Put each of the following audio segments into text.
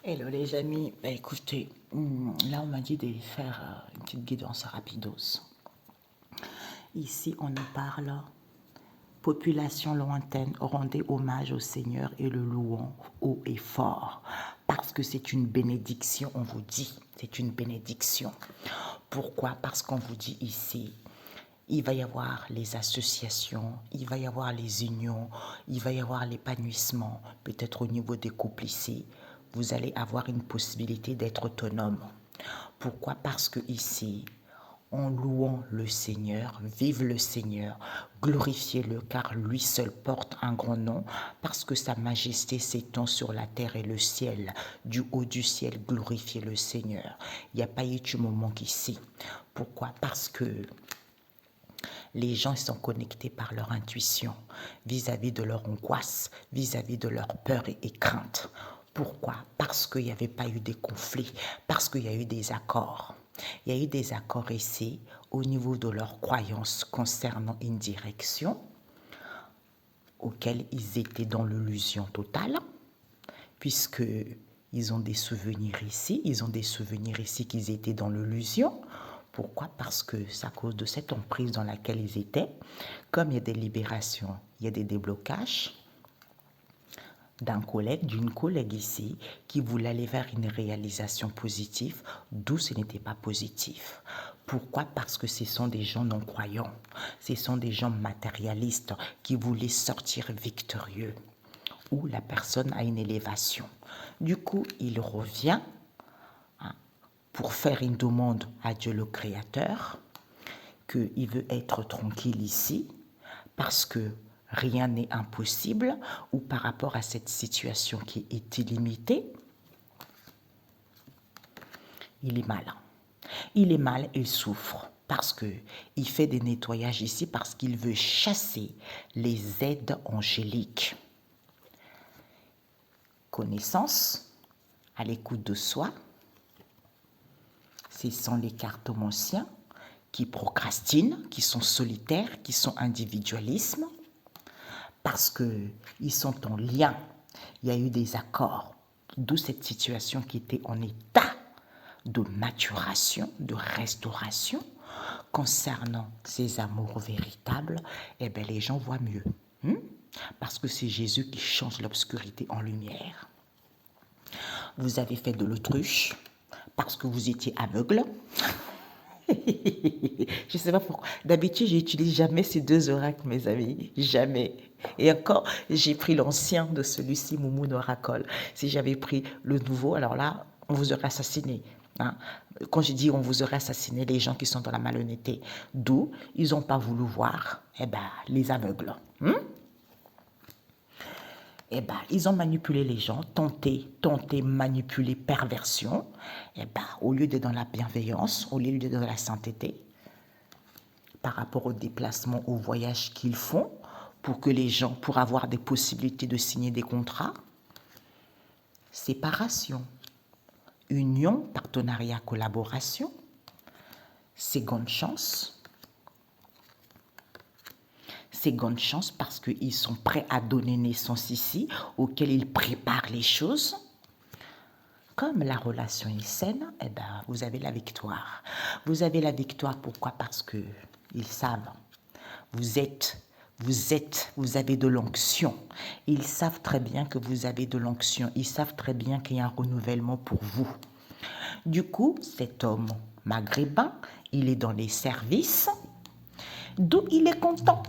Hello les amis, écoutez, là on m'a dit de faire une petite guidance rapidos. Ici on nous parle, population lointaine, rendez hommage au Seigneur et le louons haut et fort. Parce que c'est une bénédiction, on vous dit, c'est une bénédiction. Pourquoi? Parce qu'on vous dit ici, il va y avoir les associations, il va y avoir les unions, il va y avoir l'épanouissement, peut-être au niveau des couples ici. Vous allez avoir une possibilité d'être autonome. Pourquoi? Parce que ici, en louant le Seigneur, vive le Seigneur, glorifiez-le car lui seul porte un grand nom, parce que sa majesté s'étend sur la terre et le ciel. Du haut du ciel, glorifiez le Seigneur. Il n'y a pas eu de moment ici. Pourquoi? Parce que les gens sont connectés par leur intuition vis-à-vis de leur angoisse, vis-à-vis de leur peur et crainte. Pourquoi? Parce qu'il n'y avait pas eu des conflits, parce qu'il y a eu des accords. Il y a eu des accords ici au niveau de leurs croyances concernant une direction auquel ils étaient dans l'illusion totale, puisque ils ont des souvenirs ici, qu'ils étaient dans l'illusion. Pourquoi? Parce que c'est à cause de cette emprise dans laquelle ils étaient. Comme il y a des libérations, il y a des déblocages d'une collègue ici, qui voulait aller vers une réalisation positive, d'où ce n'était pas positif. Pourquoi? Parce que ce sont des gens non-croyants, ce sont des gens matérialistes qui voulaient sortir victorieux, où la personne a une élévation. Du coup, il revient pour faire une demande à Dieu le Créateur, qu'il veut être tranquille ici, parce que rien n'est impossible, ou par rapport à cette situation qui est illimitée, il est mal. Il est mal, il souffre, parce qu'il fait des nettoyages ici, parce qu'il veut chasser les aides angéliques. Connaissance, à l'écoute de soi, ce sont les cartomanciens qui procrastinent, qui sont solitaires, qui sont individualisme, parce qu'ils sont en lien. Il y a eu des accords, d'où cette situation qui était en état de maturation, de restauration. Concernant ces amours véritables, eh bien, les gens voient mieux. Parce que c'est Jésus qui change l'obscurité en lumière. Vous avez fait de l'autruche parce que vous étiez aveugle. Je ne sais pas pourquoi. D'habitude, j'utilise jamais ces deux oracles, mes amis. Jamais. Et encore, j'ai pris l'ancien de celui-ci, Moumoun Oracle. Si j'avais pris le nouveau, alors là, on vous aurait assassiné. Quand je dis on vous aurait assassiné, les gens qui sont dans la malhonnêteté, d'où ils n'ont pas voulu voir les aveugles. Ils ont manipulé les gens, tenté, manipulé, perversion. Au lieu d'être dans la bienveillance, au lieu d'être dans la sainteté, par rapport au déplacement, au voyage qu'ils font, pour que les gens, pour avoir des possibilités de signer des contrats, séparation, union, partenariat, collaboration, seconde chance parce qu'ils sont prêts à donner naissance ici, auquel ils préparent les choses. Comme la relation est saine, vous avez la victoire. Vous avez la victoire, pourquoi? Parce qu'ils savent, vous avez de l'onction. Ils savent très bien que vous avez de l'onction. Ils savent très bien qu'il y a un renouvellement pour vous. Du coup, cet homme maghrébin, il est dans les services, d'où il est content.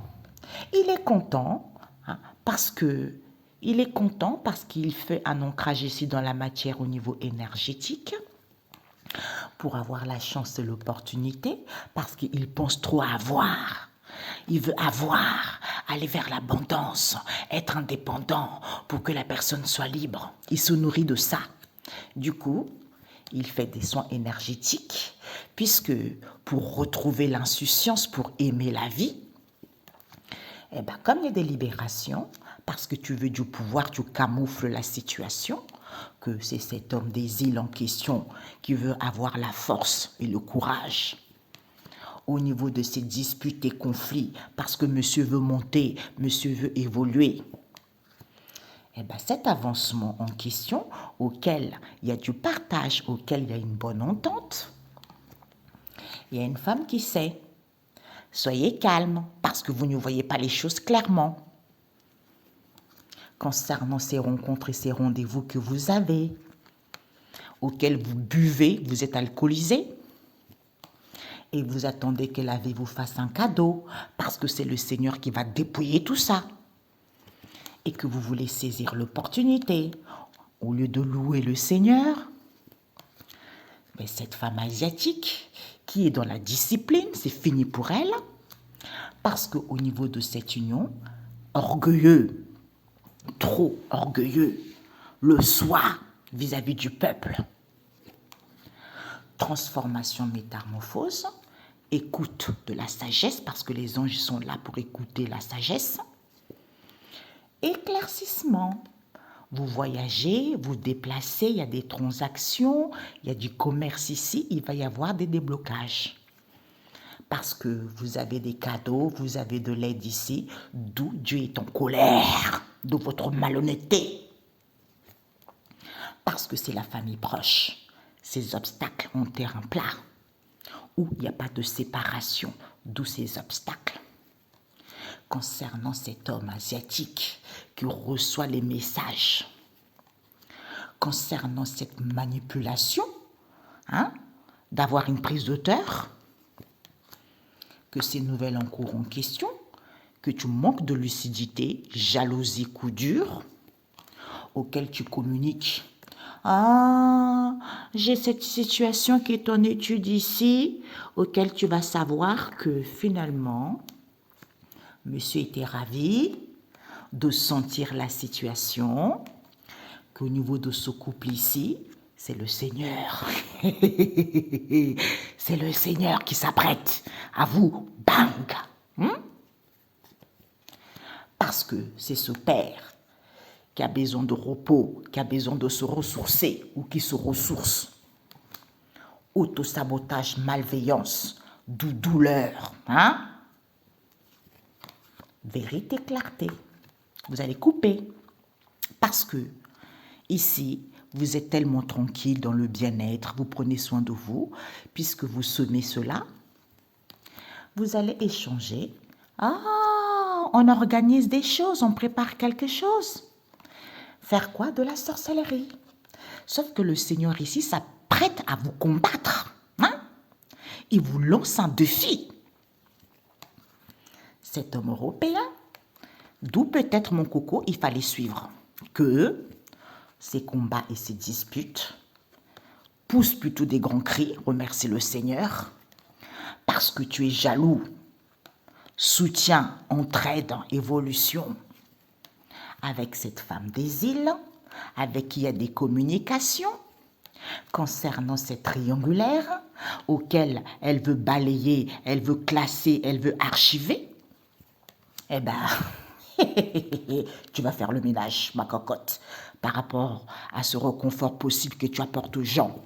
Il est content parce qu'il fait un ancrage ici dans la matière au niveau énergétique pour avoir la chance et l'opportunité, parce qu'il pense trop avoir. Il veut avoir, aller vers l'abondance, être indépendant pour que la personne soit libre. Il se nourrit de ça. Du coup, il fait des soins énergétiques, puisque pour retrouver l'insouciance, pour aimer la vie, comme il y a des libérations, parce que tu veux du pouvoir, tu camoufles la situation, que c'est cet homme des îles en question qui veut avoir la force et le courage au niveau de ces disputes et conflits, parce que monsieur veut monter, monsieur veut évoluer. Eh bien, cet avancement en question, auquel il y a du partage, auquel il y a une bonne entente, il y a une femme qui sait. Soyez calme, parce que vous ne voyez pas les choses clairement. Concernant ces rencontres et ces rendez-vous que vous avez, auxquels vous buvez, vous êtes alcoolisé, et vous attendez que la vie vous fasse un cadeau, parce que c'est le Seigneur qui va dépouiller tout ça, et que vous voulez saisir l'opportunité, au lieu de louer le Seigneur. Mais cette femme asiatique, qui est dans la discipline, c'est fini pour elle, parce qu'au niveau de cette union, orgueilleux, trop orgueilleux, le soi vis-à-vis du peuple. Transformation, métamorphose, écoute de la sagesse, parce que les anges sont là pour écouter la sagesse. Éclaircissement. Vous voyagez, vous déplacez, il y a des transactions, il y a du commerce ici, il va y avoir des déblocages. Parce que vous avez des cadeaux, vous avez de l'aide ici, d'où Dieu est en colère de votre malhonnêteté. Parce que c'est la famille proche. Ces obstacles ont terrain plat, où il n'y a pas de séparation, d'où ces obstacles. Concernant cet homme asiatique qui reçoit les messages, concernant cette manipulation, d'avoir une prise d'auteur, que ces nouvelles en cours en question, que tu manques de lucidité, jalousie, coup dur, auquel tu communiques. Ah, j'ai cette situation qui est en étude ici, auquel tu vas savoir que finalement, monsieur était ravi de sentir la situation, qu'au niveau de ce couple ici, c'est le Seigneur. C'est le Seigneur qui s'apprête à vous, bang. Parce que c'est ce père qui a besoin de repos, qui a besoin de se ressourcer ou qui se ressource. Autosabotage, malveillance, douleur. Vérité, clarté. Vous allez couper. Parce que ici, vous êtes tellement tranquille dans le bien-être, vous prenez soin de vous, puisque vous semez cela, vous allez échanger. Ah, on organise des choses, on prépare quelque chose. Faire quoi? De la sorcellerie. Sauf que le Seigneur ici s'apprête à vous combattre. Il vous lance un défi. Cet homme européen, d'où peut-être mon coco, il fallait suivre. Que ces combats et ces disputes poussent plutôt des grands cris, remercie le Seigneur, parce que tu es jaloux, soutien, entraide, évolution, avec cette femme des îles, avec qui il y a des communications, concernant cette triangulaire, auquel elle veut balayer, elle veut classer, elle veut archiver, eh ben, tu vas faire le ménage, ma cocotte, par rapport à ce reconfort possible que tu apportes aux gens.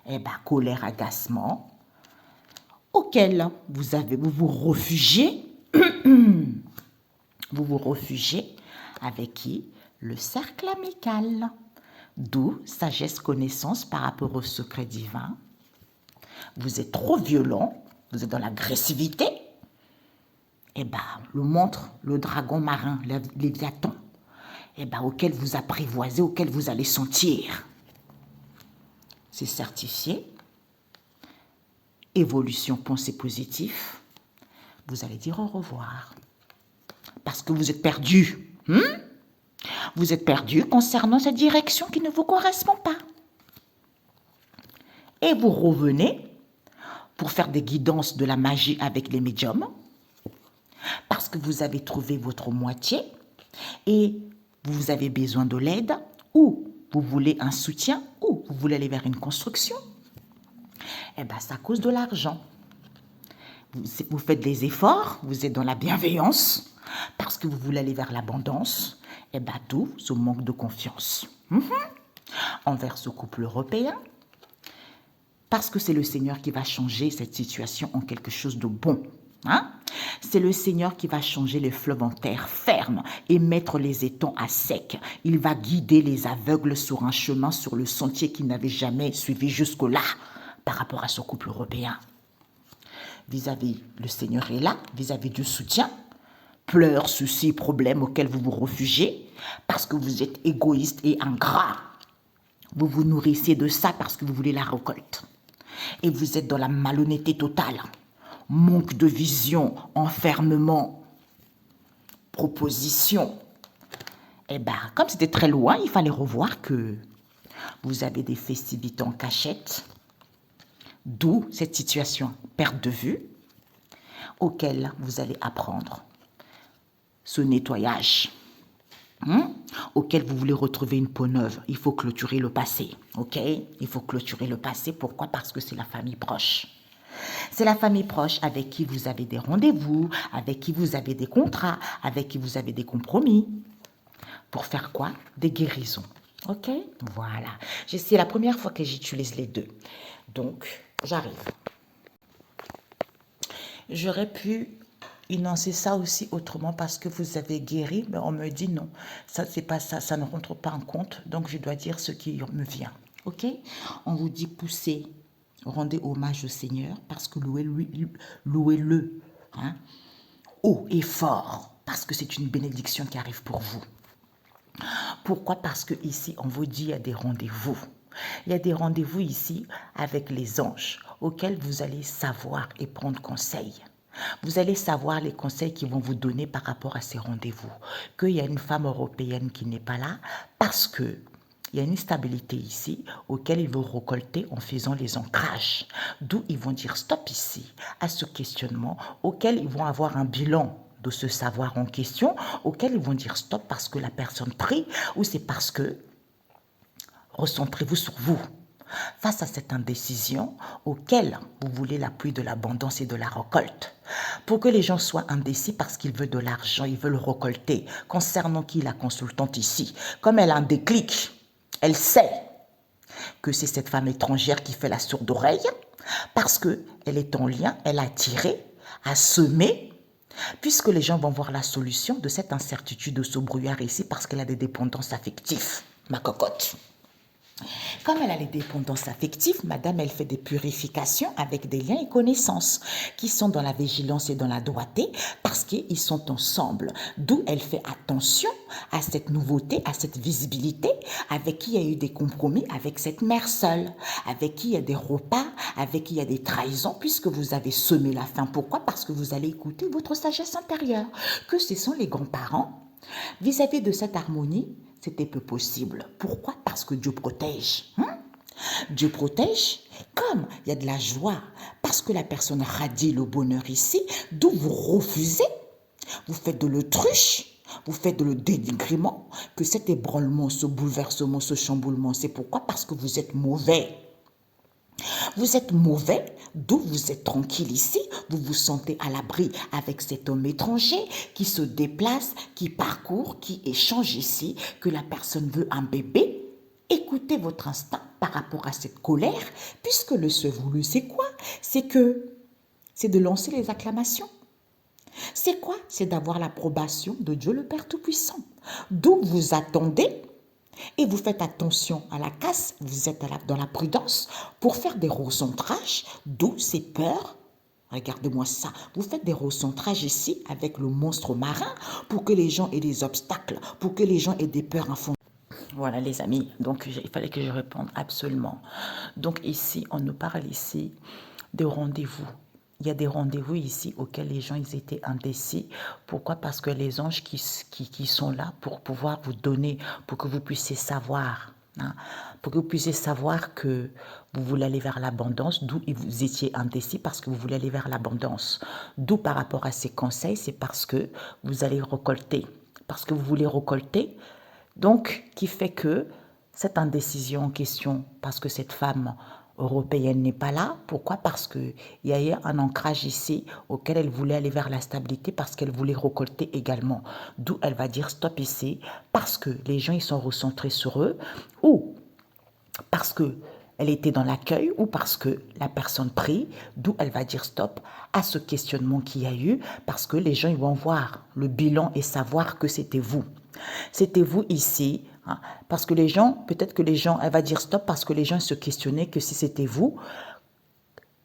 Eh ben, colère, agacement, auquel vous vous refugiez, vous vous refugiez avec qui? Le cercle amical. D'où sagesse, connaissance par rapport au secret divin. Vous êtes trop violent, vous êtes dans l'agressivité. Eh bien, le montre, le dragon marin, Léviathan, eh ben, auquel vous apprivoisez, auquel vous allez sentir. C'est certifié. Évolution, pensée positive. Vous allez dire au revoir. Parce que vous êtes perdu. Vous êtes perdu concernant cette direction qui ne vous correspond pas. Et vous revenez pour faire des guidances de la magie avec les médiums. Parce que vous avez trouvé votre moitié et vous avez besoin de l'aide ou vous voulez un soutien ou vous voulez aller vers une construction. Eh bien, ça cause de l'argent. Vous faites des efforts, vous êtes dans la bienveillance parce que vous voulez aller vers l'abondance. Eh bien, tout ce manque de confiance envers ce couple européen parce que c'est le Seigneur qui va changer cette situation en quelque chose de bon. C'est le Seigneur qui va changer les fleuves en terre ferme et mettre les étangs à sec. Il va guider les aveugles sur un chemin, sur le sentier qu'ils n'avaient jamais suivi jusque-là par rapport à ce couple européen. Vis-à-vis, le Seigneur est là, vis-à-vis du soutien. Pleurs, soucis, problèmes auxquels vous vous réfugiez parce que vous êtes égoïste et ingrat. Vous vous nourrissez de ça parce que vous voulez la récolte. Et vous êtes dans la malhonnêteté totale. Manque de vision, enfermement, proposition. Eh bien, comme c'était très loin, il fallait revoir que vous avez des festivités en cachette. D'où cette situation, perte de vue, auquel vous allez apprendre ce nettoyage, auquel vous voulez retrouver une peau neuve. Il faut clôturer le passé, ok? Il faut clôturer le passé. Pourquoi? Parce que c'est la famille proche. C'est la famille proche avec qui vous avez des rendez-vous, avec qui vous avez des contrats, avec qui vous avez des compromis. Pour faire quoi? Des guérisons, ok? Voilà. C'est la première fois que j'utilise les deux. Donc, j'arrive. J'aurais pu énoncer ça aussi autrement parce que vous avez guéri, mais on me dit non, ça c'est pas ça, ça ne rentre pas en compte, donc je dois dire ce qui me vient. Ok? On vous dit poussez, rendez hommage au Seigneur parce que louez-le, hein, haut et fort, parce que c'est une bénédiction qui arrive pour vous. Pourquoi? Parce que ici on vous dit il y a des rendez-vous. Il y a des rendez-vous ici avec les anges auxquels vous allez savoir et prendre conseil. Vous allez savoir les conseils qu'ils vont vous donner par rapport à ces rendez-vous. Qu'il y a une femme européenne qui n'est pas là parce que il y a une instabilité ici auquel ils vont récolter en faisant les ancrages. D'où ils vont dire stop ici à ce questionnement auquel ils vont avoir un bilan de ce savoir en question, auquel ils vont dire stop parce que la personne prie ou c'est parce que recentrez-vous sur vous. Face à cette indécision auquel vous voulez l'appui de l'abondance et de la récolte. Pour que les gens soient indécis parce qu'ils veulent de l'argent, ils veulent récolter. Concernant qui la consultante ici, comme elle a un déclic, elle sait que c'est cette femme étrangère qui fait la sourde oreille parce qu'elle est en lien, elle a tiré, a semé, puisque les gens vont voir la solution de cette incertitude, de ce brouillard ici parce qu'elle a des dépendances affectives. Ma cocotte. Comme elle a les dépendances affectives, madame, elle fait des purifications avec des liens et connaissances qui sont dans la vigilance et dans la droité parce qu'ils sont ensemble. D'où elle fait attention à cette nouveauté, à cette visibilité, avec qui il y a eu des compromis, avec cette mère seule, avec qui il y a des repas, avec qui il y a des trahisons, puisque vous avez semé la faim. Pourquoi? Parce que vous allez écouter votre sagesse intérieure, que ce sont les grands-parents. Vis-à-vis de cette harmonie, c'était peu possible. Pourquoi? Parce que Dieu protège. Dieu protège comme il y a de la joie. Parce que la personne radie le bonheur ici, d'où vous refusez. Vous faites de l'autruche, vous faites de le dénigrement, que cet ébranlement, ce bouleversement, ce chamboulement, c'est pourquoi? Parce que vous êtes mauvais. Vous êtes mauvais, d'où vous êtes tranquille ici, vous vous sentez à l'abri avec cet homme étranger qui se déplace, qui parcourt, qui échange ici, que la personne veut un bébé. Écoutez votre instinct par rapport à cette colère, puisque le souhait voulu, c'est quoi? C'est de lancer les acclamations. C'est quoi? C'est d'avoir l'approbation de Dieu le Père Tout-Puissant. D'où vous attendez. Et vous faites attention à la casse, vous êtes dans la prudence pour faire des recentrages, d'où ces peurs. Regardez-moi ça, vous faites des recentrages ici avec le monstre marin pour que les gens aient des obstacles, pour que les gens aient des peurs infondées. Voilà les amis, donc il fallait que je réponde absolument. Donc ici, on nous parle ici de rendez-vous. Il y a des rendez-vous ici auxquels les gens ils étaient indécis. Pourquoi? Parce que les anges qui sont là pour pouvoir vous donner, pour que vous puissiez savoir, pour que vous puissiez savoir que vous voulez aller vers l'abondance, d'où vous étiez indécis parce que vous voulez aller vers l'abondance. D'où par rapport à ces conseils, c'est parce que vous allez récolter, parce que vous voulez récolter, donc qui fait que cette indécision en question, parce que cette femme européenne n'est pas là. Pourquoi? Parce qu'il y a eu un ancrage ici auquel elle voulait aller vers la stabilité parce qu'elle voulait récolter également. D'où elle va dire stop ici parce que les gens ils sont recentrés sur eux ou parce que elle était dans l'accueil ou parce que la personne prie, d'où elle va dire stop à ce questionnement qu'il y a eu, parce que les gens ils vont voir le bilan et savoir que c'était vous. C'était vous ici, hein, parce que les gens, peut-être que les gens, elle va dire stop parce que les gens se questionnaient que si c'était vous,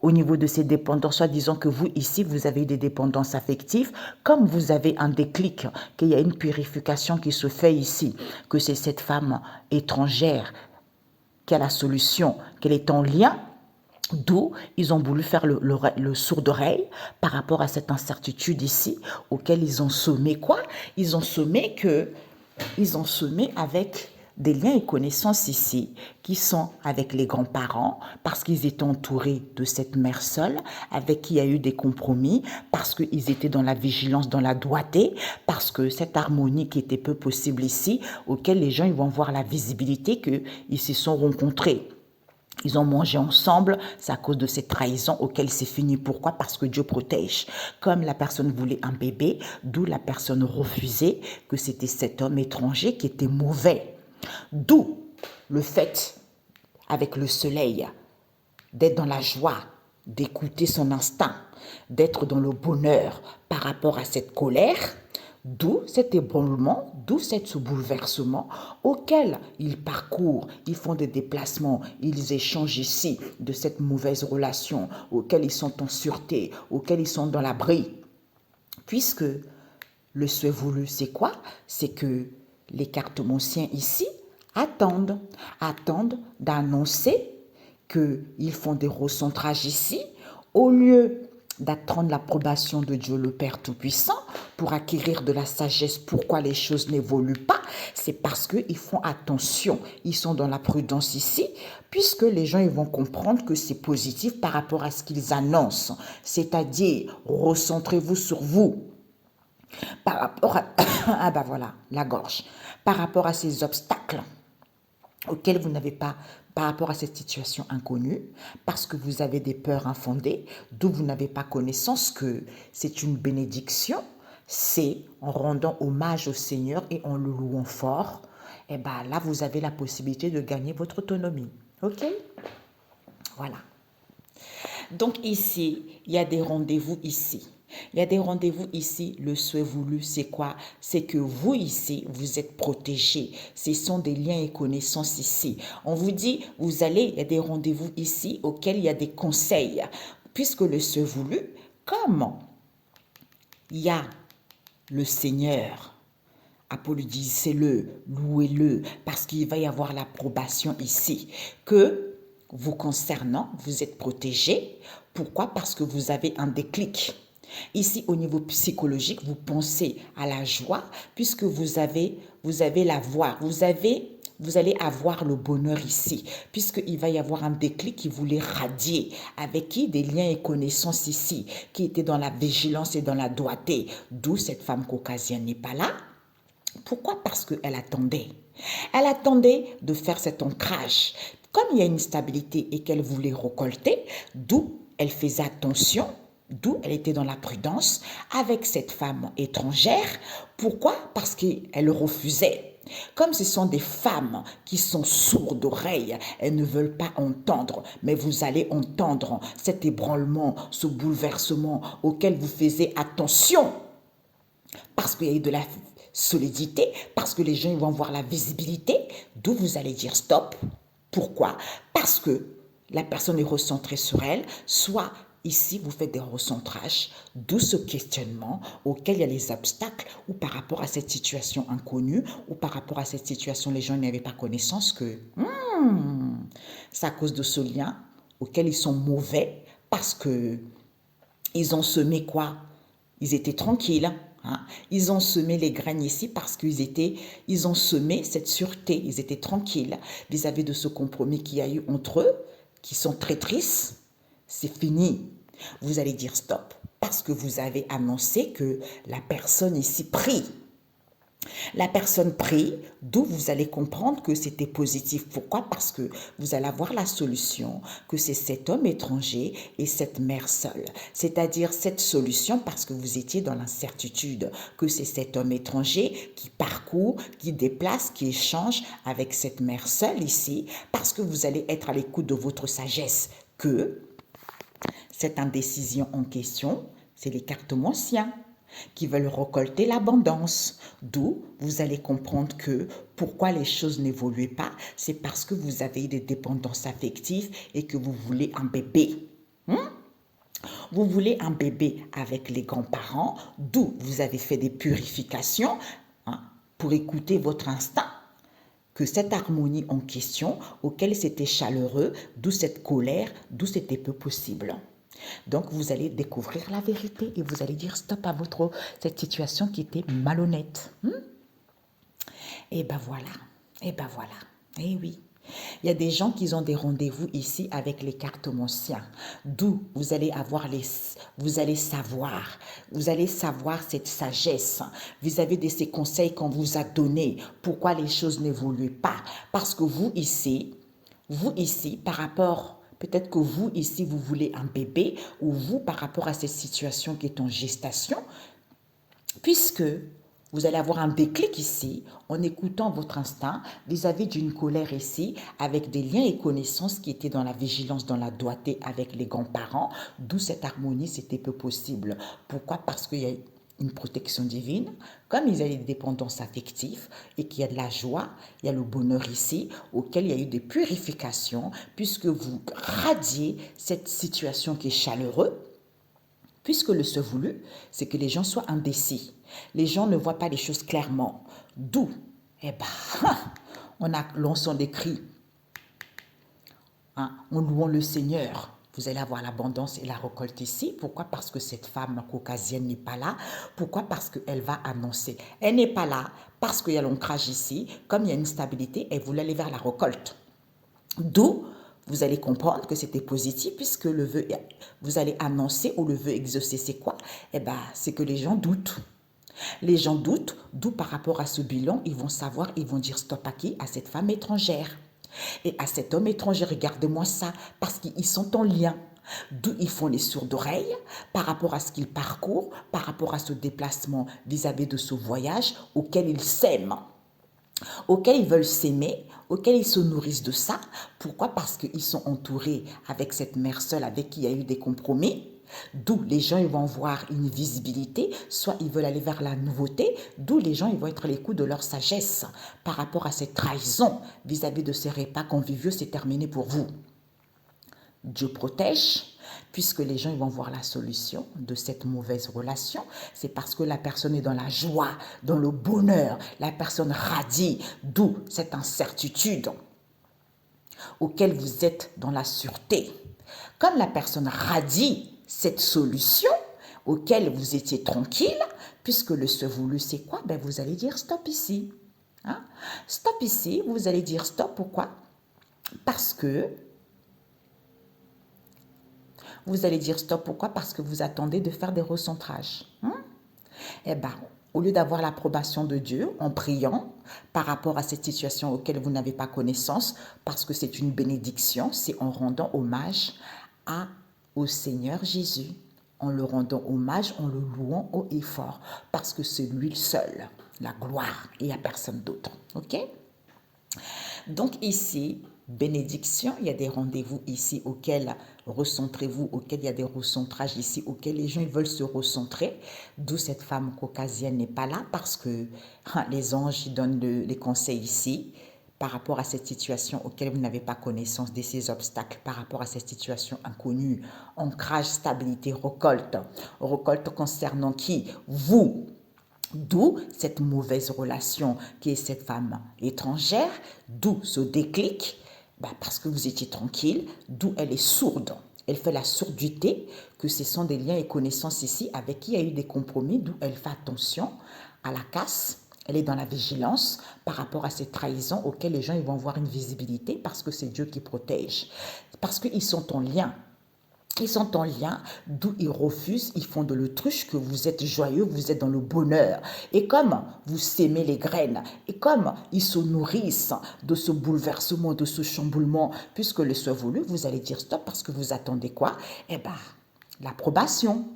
au niveau de ces dépendances, soit disons que vous, ici, vous avez des dépendances affectives, comme vous avez un déclic, qu'il y a une purification qui se fait ici, que c'est cette femme étrangère qui a la solution, qu'elle est en lien, d'où ils ont voulu faire le sourd d'oreille par rapport à cette incertitude ici, auquel ils ont semé quoi? Ils ont semé avec des liens et connaissances ici qui sont avec les grands-parents parce qu'ils étaient entourés de cette mère seule avec qui il y a eu des compromis, parce qu'ils étaient dans la vigilance, dans la doigté, parce que cette harmonie qui était peu possible ici, auquel les gens ils vont voir la visibilité qu'ils se sont rencontrés. Ils ont mangé ensemble, c'est à cause de cette trahison auquel c'est fini. Pourquoi? Parce que Dieu protège. Comme la personne voulait un bébé, d'où la personne refusait, que c'était cet homme étranger qui était mauvais. D'où le fait, avec le soleil, d'être dans la joie, d'écouter son instinct, d'être dans le bonheur par rapport à cette colère, d'où cet ébranlement, d'où ce bouleversement auquel ils parcourent, ils font des déplacements, ils échangent ici de cette mauvaise relation, auquel ils sont en sûreté, auquel ils sont dans l'abri. Puisque le souhait voulu, c'est quoi? C'est que les cartomanciens ici attendent d'annoncer qu'ils font des recentrages ici, au lieu d'attendre l'approbation de Dieu le Père Tout-Puissant pour acquérir de la sagesse pourquoi les choses n'évoluent pas, c'est parce qu'ils font attention, ils sont dans la prudence ici, puisque les gens ils vont comprendre que c'est positif par rapport à ce qu'ils annoncent, c'est-à-dire recentrez-vous sur vous, par rapport à, ah ben voilà, la gorge, par rapport à ces obstacles auxquels vous n'avez pas, par rapport à cette situation inconnue, parce que vous avez des peurs infondées, d'où vous n'avez pas connaissance que c'est une bénédiction, c'est en rendant hommage au Seigneur et en le louant fort, et ben là vous avez la possibilité de gagner votre autonomie. Ok? Voilà. Donc ici, il y a des rendez-vous ici. Il y a des rendez-vous ici. Le souhait voulu, c'est quoi? C'est que vous ici, vous êtes protégés. Ce sont des liens et connaissances ici. On vous dit, vous allez, il y a des rendez-vous ici auxquels il y a des conseils. Puisque le souhait voulu, comme il y a le Seigneur, applaudissez-le, louez-le, parce qu'il va y avoir l'approbation ici, que vous concernant, vous êtes protégé. Pourquoi? Parce que vous avez un déclic. Ici, au niveau psychologique, vous pensez à la joie, puisque vous allez l'avoir. Vous allez avoir le bonheur ici, puisqu'il va y avoir un déclic qui voulait radier, avec qui des liens et connaissances ici, qui étaient dans la vigilance et dans la doigté, d'où cette femme caucasienne n'est pas là. Pourquoi? Parce qu'elle attendait. Elle attendait de faire cet ancrage. Comme il y a une stabilité et qu'elle voulait récolter, d'où elle faisait attention, d'où elle était dans la prudence avec cette femme étrangère. Pourquoi? Parce qu'elle refusait. Comme ce sont des femmes qui sont sourdes d'oreilles, elles ne veulent pas entendre, mais vous allez entendre cet ébranlement, ce bouleversement auquel vous faisiez attention. Parce qu'il y a eu de la solidité, parce que les gens ils vont voir la visibilité, d'où vous allez dire stop. Pourquoi? Parce que la personne est recentrée sur elle, soit ici vous faites des recentrages, d'où ce questionnement auquel il y a les obstacles, ou par rapport à cette situation inconnue, ou par rapport à cette situation les gens n'avaient pas connaissance que c'est à cause de ce lien auquel ils sont mauvais, parce que ils ont semé quoi? Ils étaient tranquilles. Hein? Ils ont semé les graines ici parce ils ont semé cette sûreté. Ils étaient tranquilles vis-à-vis de ce compromis qu'il y a eu entre eux, qui sont traîtrices. C'est fini. Vous allez dire stop parce que vous avez annoncé que la personne ici prie. La personne prie, d'où vous allez comprendre que c'était positif. Pourquoi? Parce que vous allez avoir la solution, que c'est cet homme étranger et cette mère seule. C'est-à-dire cette solution parce que vous étiez dans l'incertitude, que c'est cet homme étranger qui parcourt, qui déplace, qui échange avec cette mère seule ici, parce que vous allez être à l'écoute de votre sagesse, que cette indécision en question, c'est l'écartement sien qui veulent récolter l'abondance. D'où vous allez comprendre que pourquoi les choses n'évoluent pas, c'est parce que vous avez des dépendances affectives et que vous voulez un bébé. Vous voulez un bébé avec les grands-parents, d'où vous avez fait des purifications pour écouter votre instinct. Que cette harmonie en question, auquel c'était chaleureux, d'où cette colère, d'où c'était peu possible. Donc, vous allez découvrir la vérité et vous allez dire stop à cette situation qui était malhonnête. Et ben voilà, et ben voilà, et oui. Il y a des gens qui ont des rendez-vous ici avec les cartes anciens, d'où vous allez vous allez savoir cette sagesse vis-à-vis de ces conseils qu'on vous a donnés, pourquoi les choses n'évoluent pas. Parce que vous ici, par rapport, peut-être que vous ici, vous voulez un bébé, ou vous, par rapport à cette situation qui est en gestation, puisque vous allez avoir un déclic ici en écoutant votre instinct vis-à-vis d'une colère ici avec des liens et connaissances qui étaient dans la vigilance, dans la doigté avec les grands-parents, d'où cette harmonie, c'était peu possible. Pourquoi? Parce qu'il y a une protection divine, comme il y a des dépendances affectives et qu'il y a de la joie, il y a le bonheur ici, auquel il y a eu des purifications, puisque vous radiez cette situation qui est chaleureuse. Puisque le ce voulu, c'est que les gens soient indécis. Les gens ne voient pas les choses clairement. D'où, on a lançant des cris, en louant le Seigneur. Vous allez avoir l'abondance et la récolte ici. Pourquoi? Parce que cette femme caucasienne n'est pas là. Pourquoi? Parce qu'elle va annoncer. Elle n'est pas là parce qu'il y a l'ancrage ici. Comme il y a une stabilité, elle voulait aller vers la récolte. D'où vous allez comprendre que c'était positif puisque le vœu, vous allez annoncer ou le vœu exaucé, c'est quoi? C'est que les gens doutent. Les gens doutent, d'où par rapport à ce bilan, ils vont savoir, ils vont dire stop à qui? À cette femme étrangère. Et à cet homme étranger, regardez-moi ça, parce qu'ils sont en lien. D'où ils font les sourdes oreilles par rapport à ce qu'ils parcourent, par rapport à ce déplacement vis-à-vis de ce voyage auquel ils s'aiment, auquel ils veulent s'aimer, auquel ils se nourrissent de ça. Pourquoi? Parce qu'ils sont entourés avec cette mère seule avec qui il y a eu des compromis. D'où les gens ils vont voir une visibilité, soit ils veulent aller vers la nouveauté, d'où les gens ils vont être à l'écoute de leur sagesse par rapport à cette trahison vis-à-vis de ces repas conviviaux, c'est terminé pour vous. Dieu protège, puisque les gens ils vont voir la solution de cette mauvaise relation. C'est parce que la personne est dans la joie, dans le bonheur, la personne radie, d'où cette incertitude auquel vous êtes dans la sûreté. Comme la personne radie cette solution auquel vous étiez tranquille, puisque le ce voulu c'est quoi? Vous allez dire stop ici. Stop ici, vous allez dire stop, pourquoi? Parce que vous allez dire stop, pourquoi? Parce que vous attendez de faire des recentrages. Au lieu d'avoir l'approbation de Dieu en priant par rapport à cette situation auquel vous n'avez pas connaissance, parce que c'est une bénédiction, c'est en rendant hommage au Seigneur Jésus, en le rendant hommage, en le louant haut et fort, parce que c'est lui seul, la gloire, et il n'y a personne d'autre. Ok? Donc ici, bénédiction, il y a des rendez-vous ici auxquels recentrez-vous, auxquels il y a des recentrages ici, auxquels les gens ils veulent se recentrer, d'où cette femme caucasienne n'est pas là parce que les anges ils donnent les conseils ici par rapport à cette situation auquel vous n'avez pas connaissance de ces obstacles, par rapport à cette situation inconnue, ancrage, stabilité, récolte. Récolte concernant qui? Vous. D'où cette mauvaise relation qui est cette femme étrangère, d'où ce déclic, parce que vous étiez tranquille, d'où elle est sourde. Elle fait la surdité, que ce sont des liens et connaissances ici avec qui il y a eu des compromis, d'où elle fait attention à la casse. Elle est dans la vigilance par rapport à ces trahisons auxquelles les gens ils vont avoir une visibilité parce que c'est Dieu qui protège. Parce qu'ils sont en lien. Ils sont en lien, d'où ils refusent, ils font de l'autruche, que vous êtes joyeux, vous êtes dans le bonheur. Et comme vous sémez les graines, et comme ils se nourrissent de ce bouleversement, de ce chamboulement, puisque le soit voulu, vous allez dire stop parce que vous attendez quoi? Eh bien, l'approbation.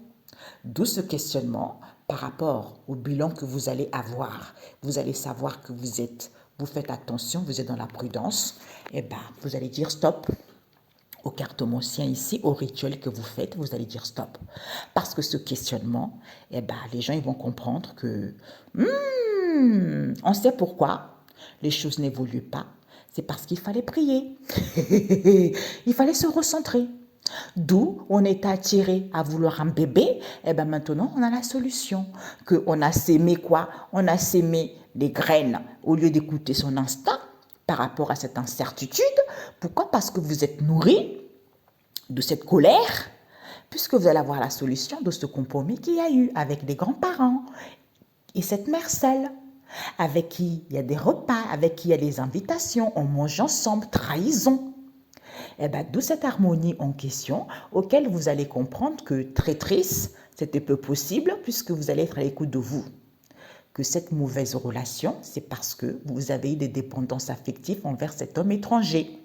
D'où ce questionnement par rapport au bilan que vous allez avoir. Vous allez savoir que vous faites attention, vous êtes dans la prudence. Eh bien, vous allez dire stop au cartomancien ici, au rituel que vous faites, vous allez dire stop. Parce que ce questionnement, eh ben, les gens ils vont comprendre que on sait pourquoi les choses n'évoluent pas. C'est parce qu'il fallait prier. Il fallait se recentrer. D'où on est attiré à vouloir un bébé, et bien maintenant on a la solution. On a sémé quoi? On a sémé les graines au lieu d'écouter son instinct par rapport à cette incertitude. Pourquoi? Parce que vous êtes nourri de cette colère, puisque vous allez avoir la solution de ce compromis qu'il y a eu avec les grands-parents et cette mère seule, avec qui il y a des repas, avec qui il y a des invitations, on mange ensemble, trahison. Eh bien, d'où cette harmonie en question, auquel vous allez comprendre que traîtrise, c'était peu possible, puisque vous allez être à l'écoute de vous. Que cette mauvaise relation, c'est parce que vous avez eu des dépendances affectives envers cet homme étranger.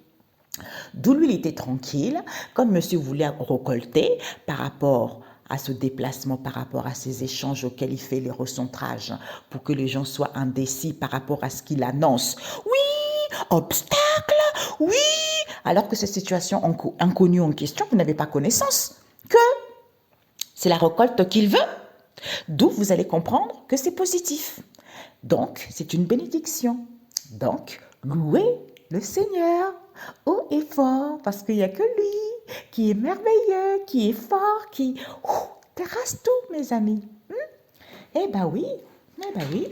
D'où lui, il était tranquille, comme monsieur voulait récolter par rapport à ce déplacement, par rapport à ces échanges auxquels il fait les recentrages, pour que les gens soient indécis par rapport à ce qu'il annonce. Oui, obstacle, oui, alors que cette situation inconnue en question, vous n'avez pas connaissance, que c'est la récolte qu'il veut. D'où vous allez comprendre que c'est positif. Donc, c'est une bénédiction. Donc, louez le Seigneur haut et fort, parce qu'il n'y a que lui qui est merveilleux, qui est fort, qui terrasse tout, mes amis. Eh ben oui, eh ben oui.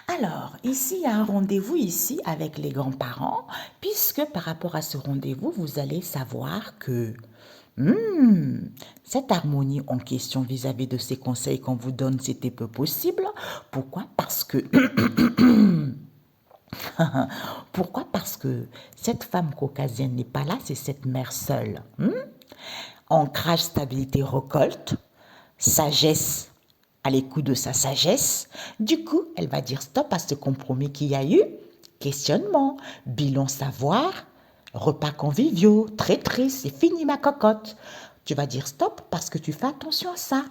Alors, ici, il y a un rendez-vous ici avec les grands-parents, puisque par rapport à ce rendez-vous, vous allez savoir que cette harmonie en question vis-à-vis de ces conseils qu'on vous donne, c'était peu possible. Pourquoi? Parce que pourquoi? Parce que cette femme caucasienne n'est pas là, c'est cette mère seule. Ancrage, stabilité, récolte, sagesse à l'écoute de sa sagesse. Du coup, elle va dire stop à ce compromis qu'il y a eu. Questionnement, bilan savoir, repas conviviaux, traîtrise, c'est fini ma cocotte. Tu vas dire stop parce que tu fais attention à ça.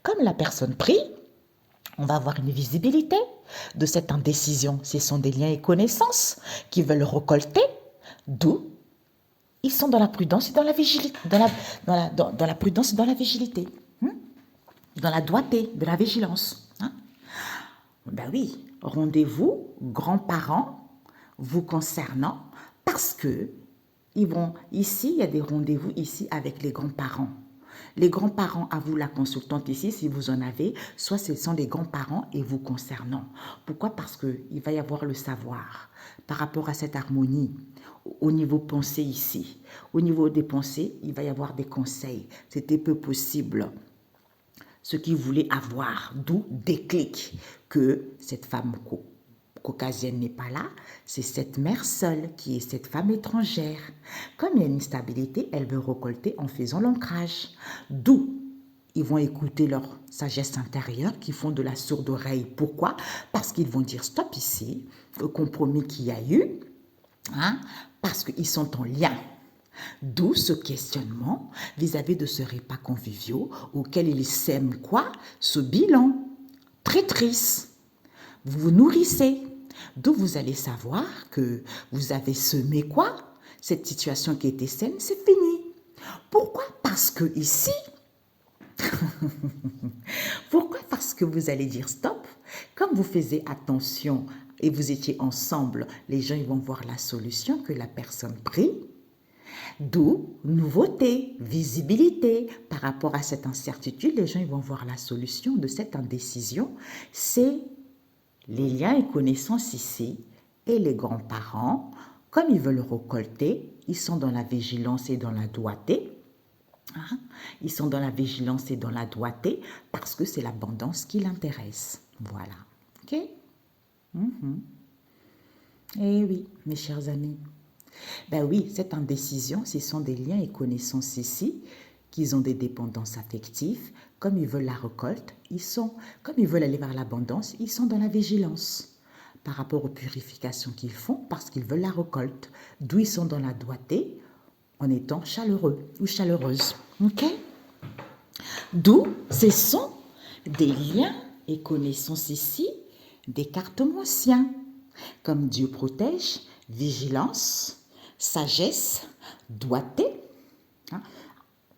Comme la personne prie, on va avoir une visibilité de cette indécision. Ce sont des liens et connaissances qui veulent récolter, d'où ils sont dans la prudence et dans la vigilité, dans la prudence et dans la vigilité, dans la doigté de la vigilance. Ben oui, rendez-vous grands-parents vous concernant parce que ici, il y a des rendez-vous ici avec les grands-parents. Les grands-parents à vous, la consultante ici, si vous en avez, soit ce sont les grands-parents et vous concernant. Pourquoi? Parce qu'il va y avoir le savoir par rapport à cette harmonie au niveau pensée ici. Au niveau des pensées, il va y avoir des conseils. C'était peu possible ce qu'ils voulaient avoir, d'où déclic que cette femme caucasienne n'est pas là, c'est cette mère seule qui est cette femme étrangère. Comme il y a une instabilité, elle veut récolter en faisant l'ancrage. D'où ils vont écouter leur sagesse intérieure qui font de la sourde oreille. Pourquoi? Parce qu'ils vont dire stop ici, le compromis qu'il y a eu, parce qu'ils sont en lien. D'où ce questionnement vis-à-vis de ce repas conviviaux auquel ils sèment quoi? Ce bilan. Traîtrise. Vous vous nourrissez. D'où vous allez savoir que vous avez semé quoi? Cette situation qui était saine, c'est fini. Pourquoi? Parce que ici, pourquoi? Parce que vous allez dire stop. Comme vous faisiez attention et vous étiez ensemble, les gens ils vont voir la solution que la personne prie. D'où nouveauté, visibilité. Par rapport à cette incertitude, les gens ils vont voir la solution de cette indécision. C'est les liens et connaissances ici et les grands-parents, comme ils veulent récolter, ils sont dans la vigilance et dans la doigté. Ils sont dans la vigilance et dans la doigté parce que c'est l'abondance qui l'intéresse. Voilà. OK? Eh oui, mes chers amis. Ben oui, cette indécision, ce sont des liens et connaissances ici, qu'ils ont des dépendances affectives. Comme ils veulent la récolte, comme ils veulent aller vers l'abondance, ils sont dans la vigilance par rapport aux purifications qu'ils font parce qu'ils veulent la récolte. D'où ils sont dans la doigté en étant chaleureux ou chaleureuse. Ok? D'où ce sont des liens et connaissances ici des cartes anciens, comme Dieu protège, vigilance, sagesse, doigté, hein,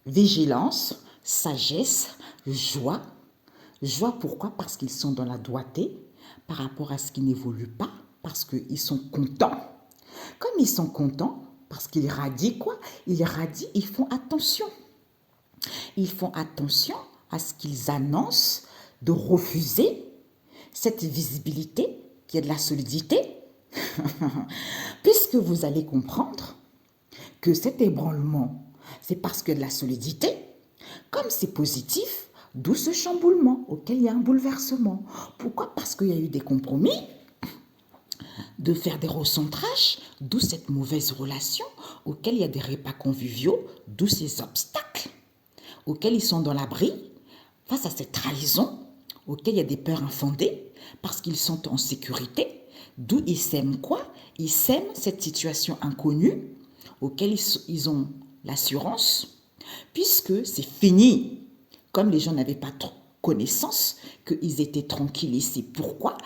vigilance, sagesse, joie. Joie, pourquoi? Parce qu'ils sont dans la doigté par rapport à ce qui n'évolue pas, parce qu'ils sont contents. Comme ils sont contents, parce qu'ils radient quoi? Ils radient, ils font attention. Ils font attention à ce qu'ils annoncent de refuser cette visibilité qui est de la solidité, puisque vous allez comprendre que cet ébranlement, c'est parce que de la solidité, comme c'est positif, d'où ce chamboulement auquel il y a un bouleversement. Pourquoi? Parce qu'il y a eu des compromis, de faire des recentrages, d'où cette mauvaise relation, auquel il y a des repas conviviaux, d'où ces obstacles, auxquels ils sont dans l'abri, face à cette trahison, auquel il y a des peurs infondées, parce qu'ils sont en sécurité, d'où ils sèment quoi? Ils sèment cette situation inconnue, auquel ils ont l'assurance, puisque c'est fini. Comme les gens n'avaient pas trop connaissance, qu'ils étaient tranquilles ici. Pourquoi?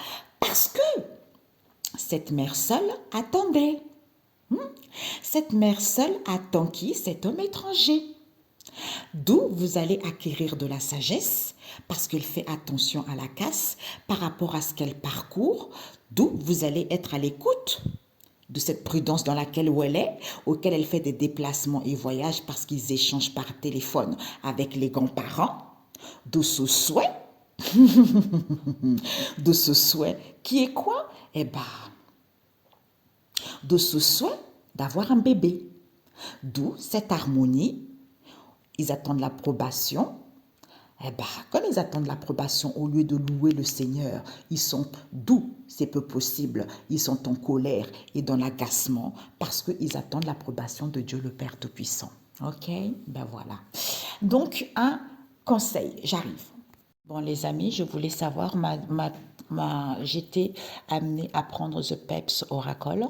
Parce que cette mère seule attendait. Cette mère seule attend qui? Cet homme étranger. D'où vous allez acquérir de la sagesse, parce qu'elle fait attention à la casse par rapport à ce qu'elle parcourt. D'où vous allez être à l'écoute de cette prudence dans laquelle où elle est, auquel elle fait des déplacements et voyages parce qu'ils échangent par téléphone avec les grands-parents. De ce souhait, de ce souhait qui est quoi? Eh bien, de ce souhait d'avoir un bébé. D'où cette harmonie. Ils attendent l'approbation. Eh bien, comme ils attendent l'approbation, au lieu de louer le Seigneur, ils sont doux, c'est peu possible. Ils sont en colère et dans l'agacement parce qu'ils attendent l'approbation de Dieu le Père Tout-Puissant. Ok? Ben voilà. Donc, un conseil, j'arrive. Bon, les amis, je voulais savoir, j'étais amenée à prendre The Peps Oracle.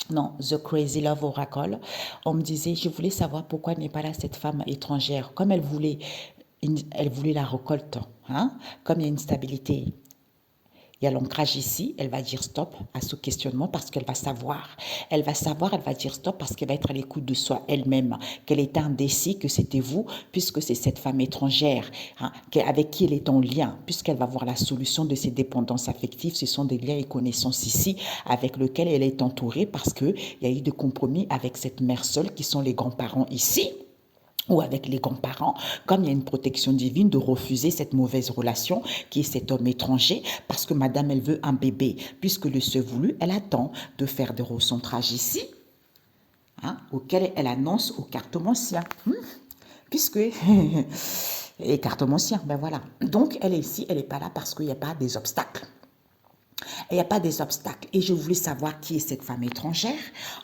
Non, The Crazy Love Oracle. On me disait, je voulais savoir pourquoi n'est pas là cette femme étrangère. Comme elle voulait la récolte, hein? Comme il y a une stabilité, il y a l'ancrage ici, elle va dire stop à ce questionnement parce qu'elle va savoir. Elle va savoir, elle va dire stop parce qu'elle va être à l'écoute de soi elle-même, qu'elle est indécis, que c'était vous, puisque c'est cette femme étrangère, hein, avec qui elle est en lien, puisqu'elle va voir la solution de ses dépendances affectives. Ce sont des liens et connaissances ici avec lesquels elle est entourée parce qu'il y a eu des compromis avec cette mère seule qui sont les grands-parents ici, ou avec les grands-parents, comme il y a une protection divine, de refuser cette mauvaise relation qui est cet homme étranger, parce que madame, elle veut un bébé. Puisque le se voulu, elle attend de faire des recentrages ici, hein, auquel elle annonce aux cartomanciens. Puisque, les cartomanciens, ben voilà. Donc, elle est ici, elle n'est pas là parce qu'il n'y a pas des obstacles. Il n'y a pas des obstacles. Et je voulais savoir qui est cette femme étrangère.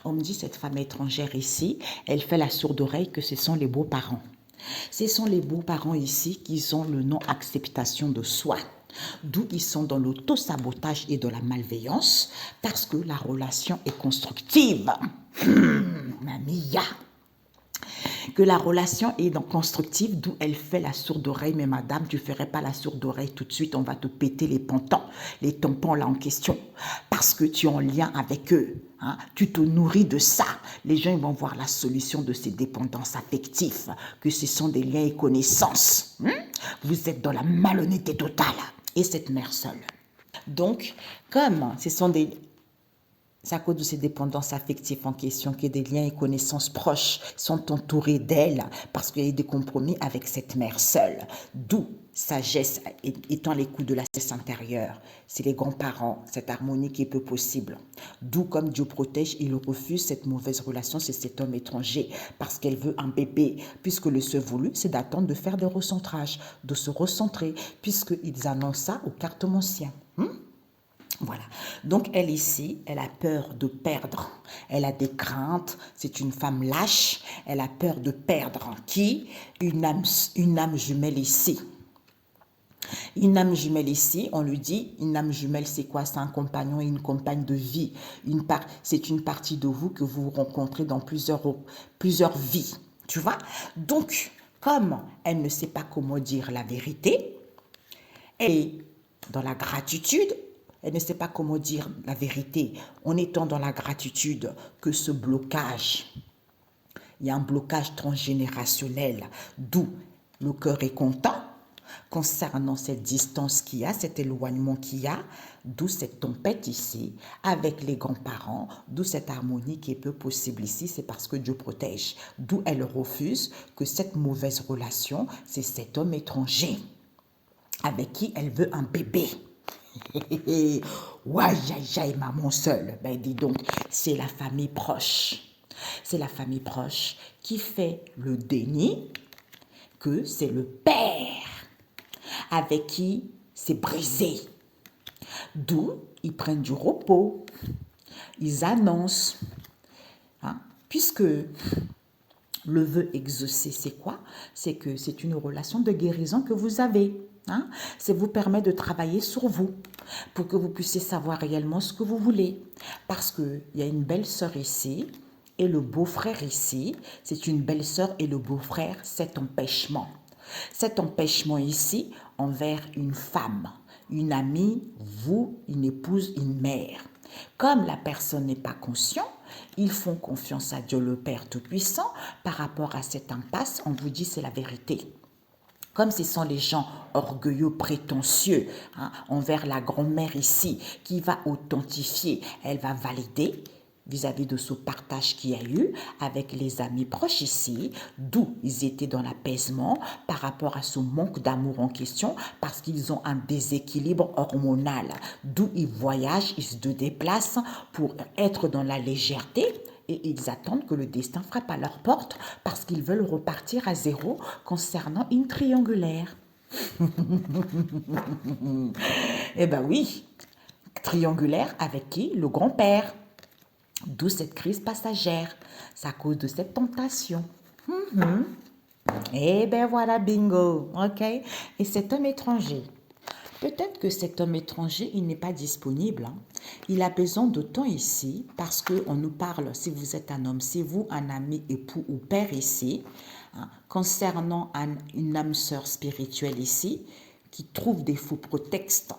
On me dit, cette femme étrangère ici, elle fait la sourde oreille que ce sont les beaux-parents. Ce sont les beaux-parents ici qui ont le non-acceptation de soi. D'où ils sont dans l'auto-sabotage et de la malveillance parce que la relation est constructive. Mamia. Que la relation est donc constructive, d'où elle fait la sourde oreille. Mais madame, tu ne ferais pas la sourde oreille tout de suite, on va te péter les tampons là en question, parce que tu es en lien avec eux. Hein? Tu te nourris de ça. Les gens ils vont voir la solution de ces dépendances affectives, que ce sont des liens et connaissances. Vous êtes dans la malhonnêteté totale. Et cette mère seule. Donc, comme ce sont des... C'est à cause de ces dépendances affectives en question que des liens et connaissances proches sont entourés d'elle parce qu'il y a eu des compromis avec cette mère seule. D'où sagesse étant les coups de la sagesse intérieure. C'est les grands-parents, cette harmonie qui est peu possible. D'où comme Dieu protège, il refuse cette mauvaise relation, c'est cet homme étranger parce qu'elle veut un bébé. Puisque le se voulu, c'est d'attendre de faire des recentrages, de se recentrer puisqu'ils annoncent ça aux cartomanciens. Voilà. Donc, elle ici, elle a peur de perdre. Elle a des craintes. C'est une femme lâche. Elle a peur de perdre. Qui? Une âme jumelle ici. Une âme jumelle ici, on lui dit, une âme jumelle, c'est quoi? C'est un compagnon et une compagne de vie. C'est une partie de vous que vous rencontrez dans plusieurs vies. Tu vois? Donc, comme elle ne sait pas comment dire la vérité, elle est dans la gratitude. Elle ne sait pas comment dire la vérité en étant dans la gratitude que ce blocage, il y a un blocage transgénérationnel, d'où le cœur est content concernant cette distance qu'il y a, cet éloignement qu'il y a, d'où cette tempête ici, avec les grands-parents, d'où cette harmonie qui est peu possible ici, c'est parce que Dieu protège, d'où elle refuse que cette mauvaise relation, c'est cet homme étranger avec qui elle veut un bébé. Ouais, aïe, maman seule. Ben dis donc, c'est la famille proche. C'est la famille proche qui fait le déni que c'est le père avec qui c'est brisé. D'où ils prennent du repos. Ils annoncent. Hein, puisque le vœu exaucé, c'est quoi? C'est que c'est une relation de guérison que vous avez. Hein? Ça vous permet de travailler sur vous pour que vous puissiez savoir réellement ce que vous voulez. Parce qu'il y a une belle-sœur ici et le beau-frère ici. C'est une belle-sœur et le beau-frère, cet empêchement. Cet empêchement ici envers une femme, une amie, vous, une épouse, une mère. Comme la personne n'est pas consciente, ils font confiance à Dieu le Père Tout-Puissant par rapport à cette impasse. On vous dit c'est la vérité. Comme ce sont les gens orgueilleux, prétentieux, hein, envers la grand-mère ici, qui va authentifier, elle va valider vis-à-vis de ce partage qu'il y a eu avec les amis proches ici, d'où ils étaient dans l'apaisement par rapport à ce manque d'amour en question, parce qu'ils ont un déséquilibre hormonal, d'où ils voyagent, ils se déplacent pour être dans la légèreté, et ils attendent que le destin frappe à leur porte parce qu'ils veulent repartir à zéro concernant une triangulaire. Eh ben oui, triangulaire avec qui? Le grand-père. D'où cette crise passagère. C'est à cause de cette tentation. Eh ben voilà, bingo, ok? Et cet homme étranger, peut-être que cet homme étranger, il n'est pas disponible. Hein. Il a besoin de temps ici parce qu'on nous parle, si vous êtes un homme, c'est vous, un ami, époux ou père ici, hein, concernant une âme sœur spirituelle ici, qui trouve des faux prétextes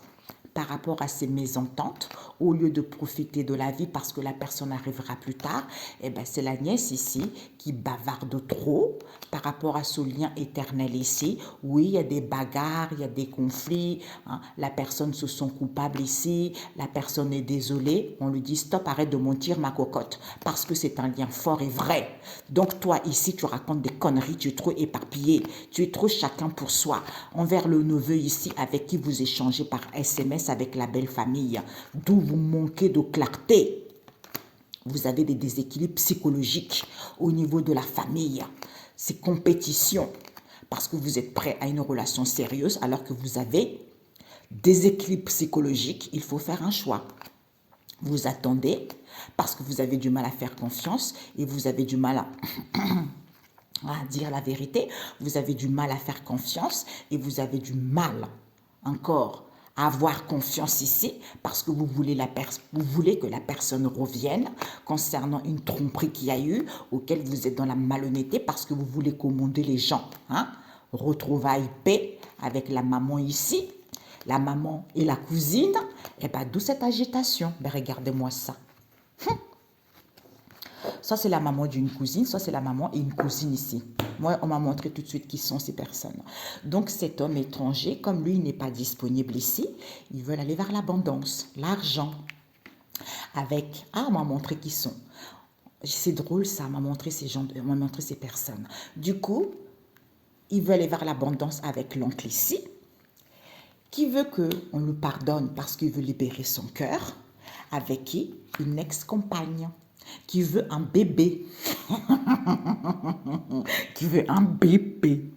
par rapport à ces mésententes, au lieu de profiter de la vie parce que la personne arrivera plus tard, eh ben c'est la nièce ici qui bavarde trop par rapport à ce lien éternel ici. Oui, il y a des bagarres, il y a des conflits, hein, la personne se sent coupable ici, la personne est désolée, on lui dit stop, arrête de mentir ma cocotte, parce que c'est un lien fort et vrai. Donc toi ici, tu racontes des conneries, tu es trop éparpillé, tu es trop chacun pour soi. Envers le neveu ici avec qui vous échangez par SMS avec la belle famille, d'où vous manquez de clarté. Vous avez des déséquilibres psychologiques au niveau de la famille. C'est compétition parce que vous êtes prêt à une relation sérieuse alors que vous avez des équilibres psychologiques. Il faut faire un choix. Vous attendez parce que vous avez du mal à faire confiance et vous avez du mal à dire la vérité. Vous avez du mal à faire confiance et vous avez du mal encore à avoir confiance ici parce que vous voulez que la personne revienne concernant une tromperie qu'il y a eu, auquel vous êtes dans la malhonnêteté parce que vous voulez commander les gens. Hein? Retrouvailles paix avec la maman ici, la maman et la cousine, et bien d'où cette agitation? Ben regardez-moi ça. Soit c'est la maman d'une cousine, soit c'est la maman et une cousine ici. Moi, on m'a montré tout de suite qui sont ces personnes. Donc, cet homme étranger, comme lui, n'est pas disponible ici, ils veulent aller vers l'abondance, l'argent. On m'a montré qui sont. C'est drôle ça, on m'a montré on m'a montré ces personnes. Du coup, il veut aller vers l'abondance avec l'oncle ici, qui veut qu'on le pardonne parce qu'il veut libérer son cœur, avec qui? Une ex-compagne qui veut un bébé. Qui veut un bébé.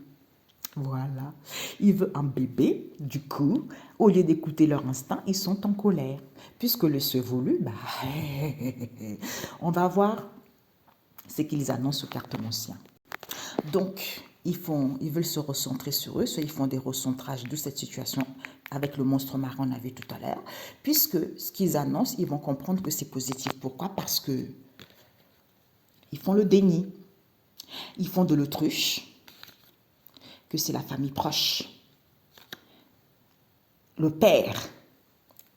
Voilà. Il veut un bébé, du coup, au lieu d'écouter leur instinct, ils sont en colère. Puisque le se voulu, bah, on va voir ce qu'ils annoncent aux cartomanciens. Donc, ils veulent se recentrer sur eux, soit ils font des recentrages de cette situation avec le monstre marin, on a vu tout à l'heure, puisque ce qu'ils annoncent, ils vont comprendre que c'est positif. Pourquoi? Parce que ils font le déni, ils font de l'autruche, que c'est la famille proche. Le père,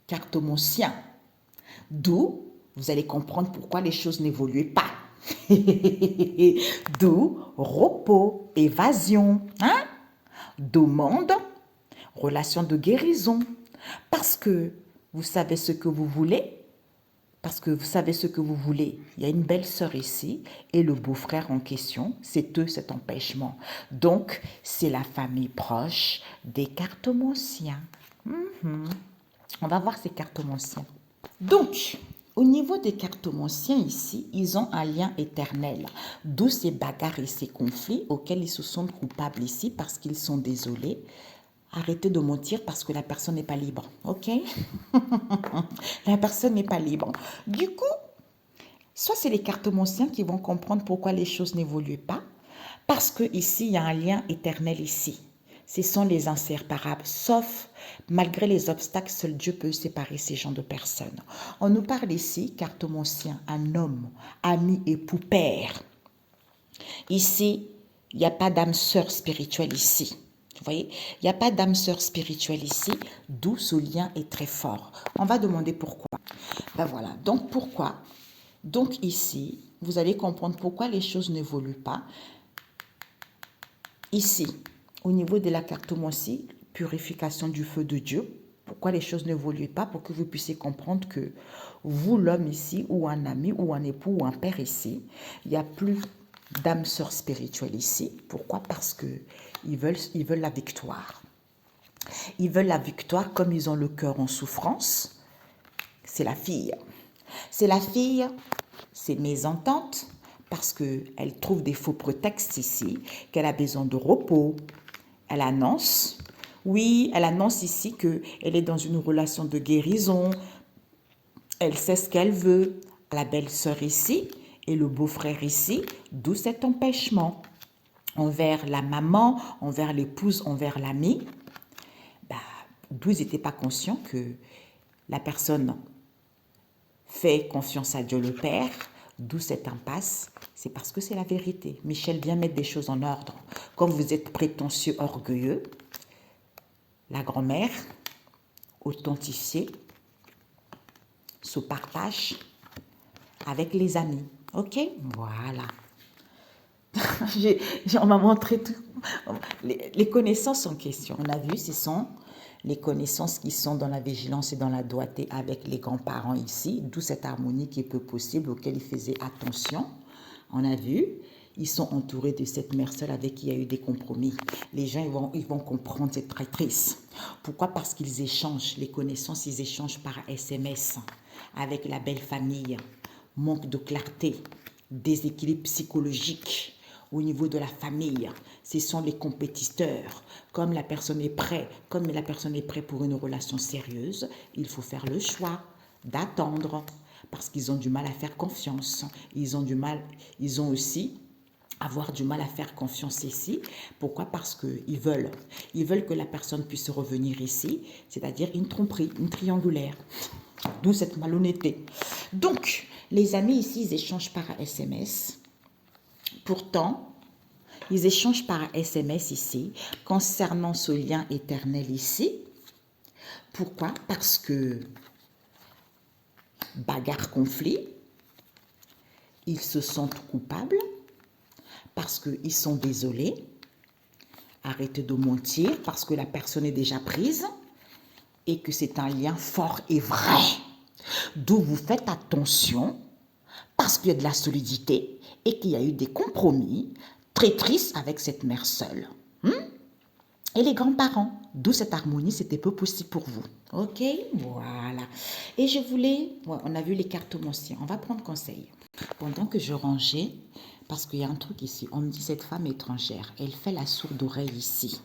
cartomancien, d'où vous allez comprendre pourquoi les choses n'évoluaient pas. D'où repos, évasion, hein? Demande, relation de guérison. Parce que vous savez ce que vous voulez. Parce que vous savez ce que vous voulez. Il y a une belle-sœur ici et le beau-frère en question, c'est eux cet empêchement. Donc, c'est la famille proche des cartomanciens. On va voir ces cartomanciens. Donc, au niveau des cartomanciens ici, ils ont un lien éternel, d'où ces bagarres et ces conflits auxquels ils se sentent coupables ici parce qu'ils sont désolés. Arrêtez de mentir parce que la personne n'est pas libre, ok? La personne n'est pas libre. Du coup, soit c'est les cartomanciens qui vont comprendre pourquoi les choses n'évoluent pas, parce que ici il y a un lien éternel ici. Ce sont les inséparables, sauf malgré les obstacles, seul Dieu peut séparer ces gens de personnes. On nous parle ici, cartomancien, un homme, ami, époux, père. Ici, il n'y a pas d'âme sœur spirituelle ici. Vous voyez, il n'y a pas d'âme sœur spirituelle ici, d'où ce lien est très fort. On va demander pourquoi. Ben voilà, donc pourquoi? Donc ici, vous allez comprendre pourquoi les choses n'évoluent pas. Ici, au niveau de la cartomancie, purification du feu de Dieu, pourquoi les choses n'évoluent pas, pour que vous puissiez comprendre que vous, l'homme ici, ou un ami, ou un époux, ou un père ici, il n'y a plus d'âme sœur spirituelle ici. Pourquoi? Parce qu'ils veulent la victoire. Ils veulent la victoire comme ils ont le cœur en souffrance. C'est la fille. C'est la fille, c'est mésentente, parce qu'elle trouve des faux prétextes ici, qu'elle a besoin de repos. Elle annonce, oui, elle annonce ici qu'elle est dans une relation de guérison, elle sait ce qu'elle veut, la belle-sœur ici et le beau-frère ici, d'où cet empêchement envers la maman, envers l'épouse, envers l'ami, bah, d'où ils n'étaient pas conscients que la personne fait confiance à Dieu le Père, d'où cette impasse, c'est parce que c'est la vérité. Michel, viens mettre des choses en ordre. Comme vous êtes prétentieux, orgueilleux, la grand-mère, authentifiée, se partage avec les amis. Ok? Voilà. On m'a montré tout. Les connaissances en question, on a vu, ce sont les connaissances qui sont dans la vigilance et dans la doigté avec les grands-parents ici, d'où cette harmonie qui est peu possible, auquel ils faisaient attention. On a vu, ils sont entourés de cette mère seule avec qui il y a eu des compromis. Les gens, ils vont comprendre cette traîtrise. Pourquoi? Parce qu'ils échangent les connaissances, ils échangent par SMS avec la belle famille. Manque de clarté, déséquilibre psychologique au niveau de la famille. Ce sont les compétiteurs. Comme la personne est prête, pour une relation sérieuse, il faut faire le choix d'attendre parce qu'ils ont du mal à faire confiance. Ils ont aussi avoir du mal à faire confiance ici. Pourquoi? Parce qu'ils veulent que la personne puisse revenir ici, c'est-à-dire une tromperie, une triangulaire. D'où cette malhonnêteté. Donc, les amis ici, ils échangent par SMS. Pourtant, ils échangent par SMS ici, concernant ce lien éternel ici. Pourquoi? Parce que, bagarre, conflit, ils se sentent coupables, parce qu'ils sont désolés. Arrêtez de mentir, parce que la personne est déjà prise, et que c'est un lien fort et vrai. D'où vous faites attention, parce qu'il y a de la solidité et qu'il y a eu des compromis très tristes avec cette mère seule. Et les grands-parents, d'où cette harmonie, c'était peu possible pour vous. Ok, voilà. Et on a vu les cartomanciens, on va prendre conseil. Pendant que je rangeais Parce qu'il y a un truc ici. On me dit cette femme étrangère, elle fait la sourde oreille ici.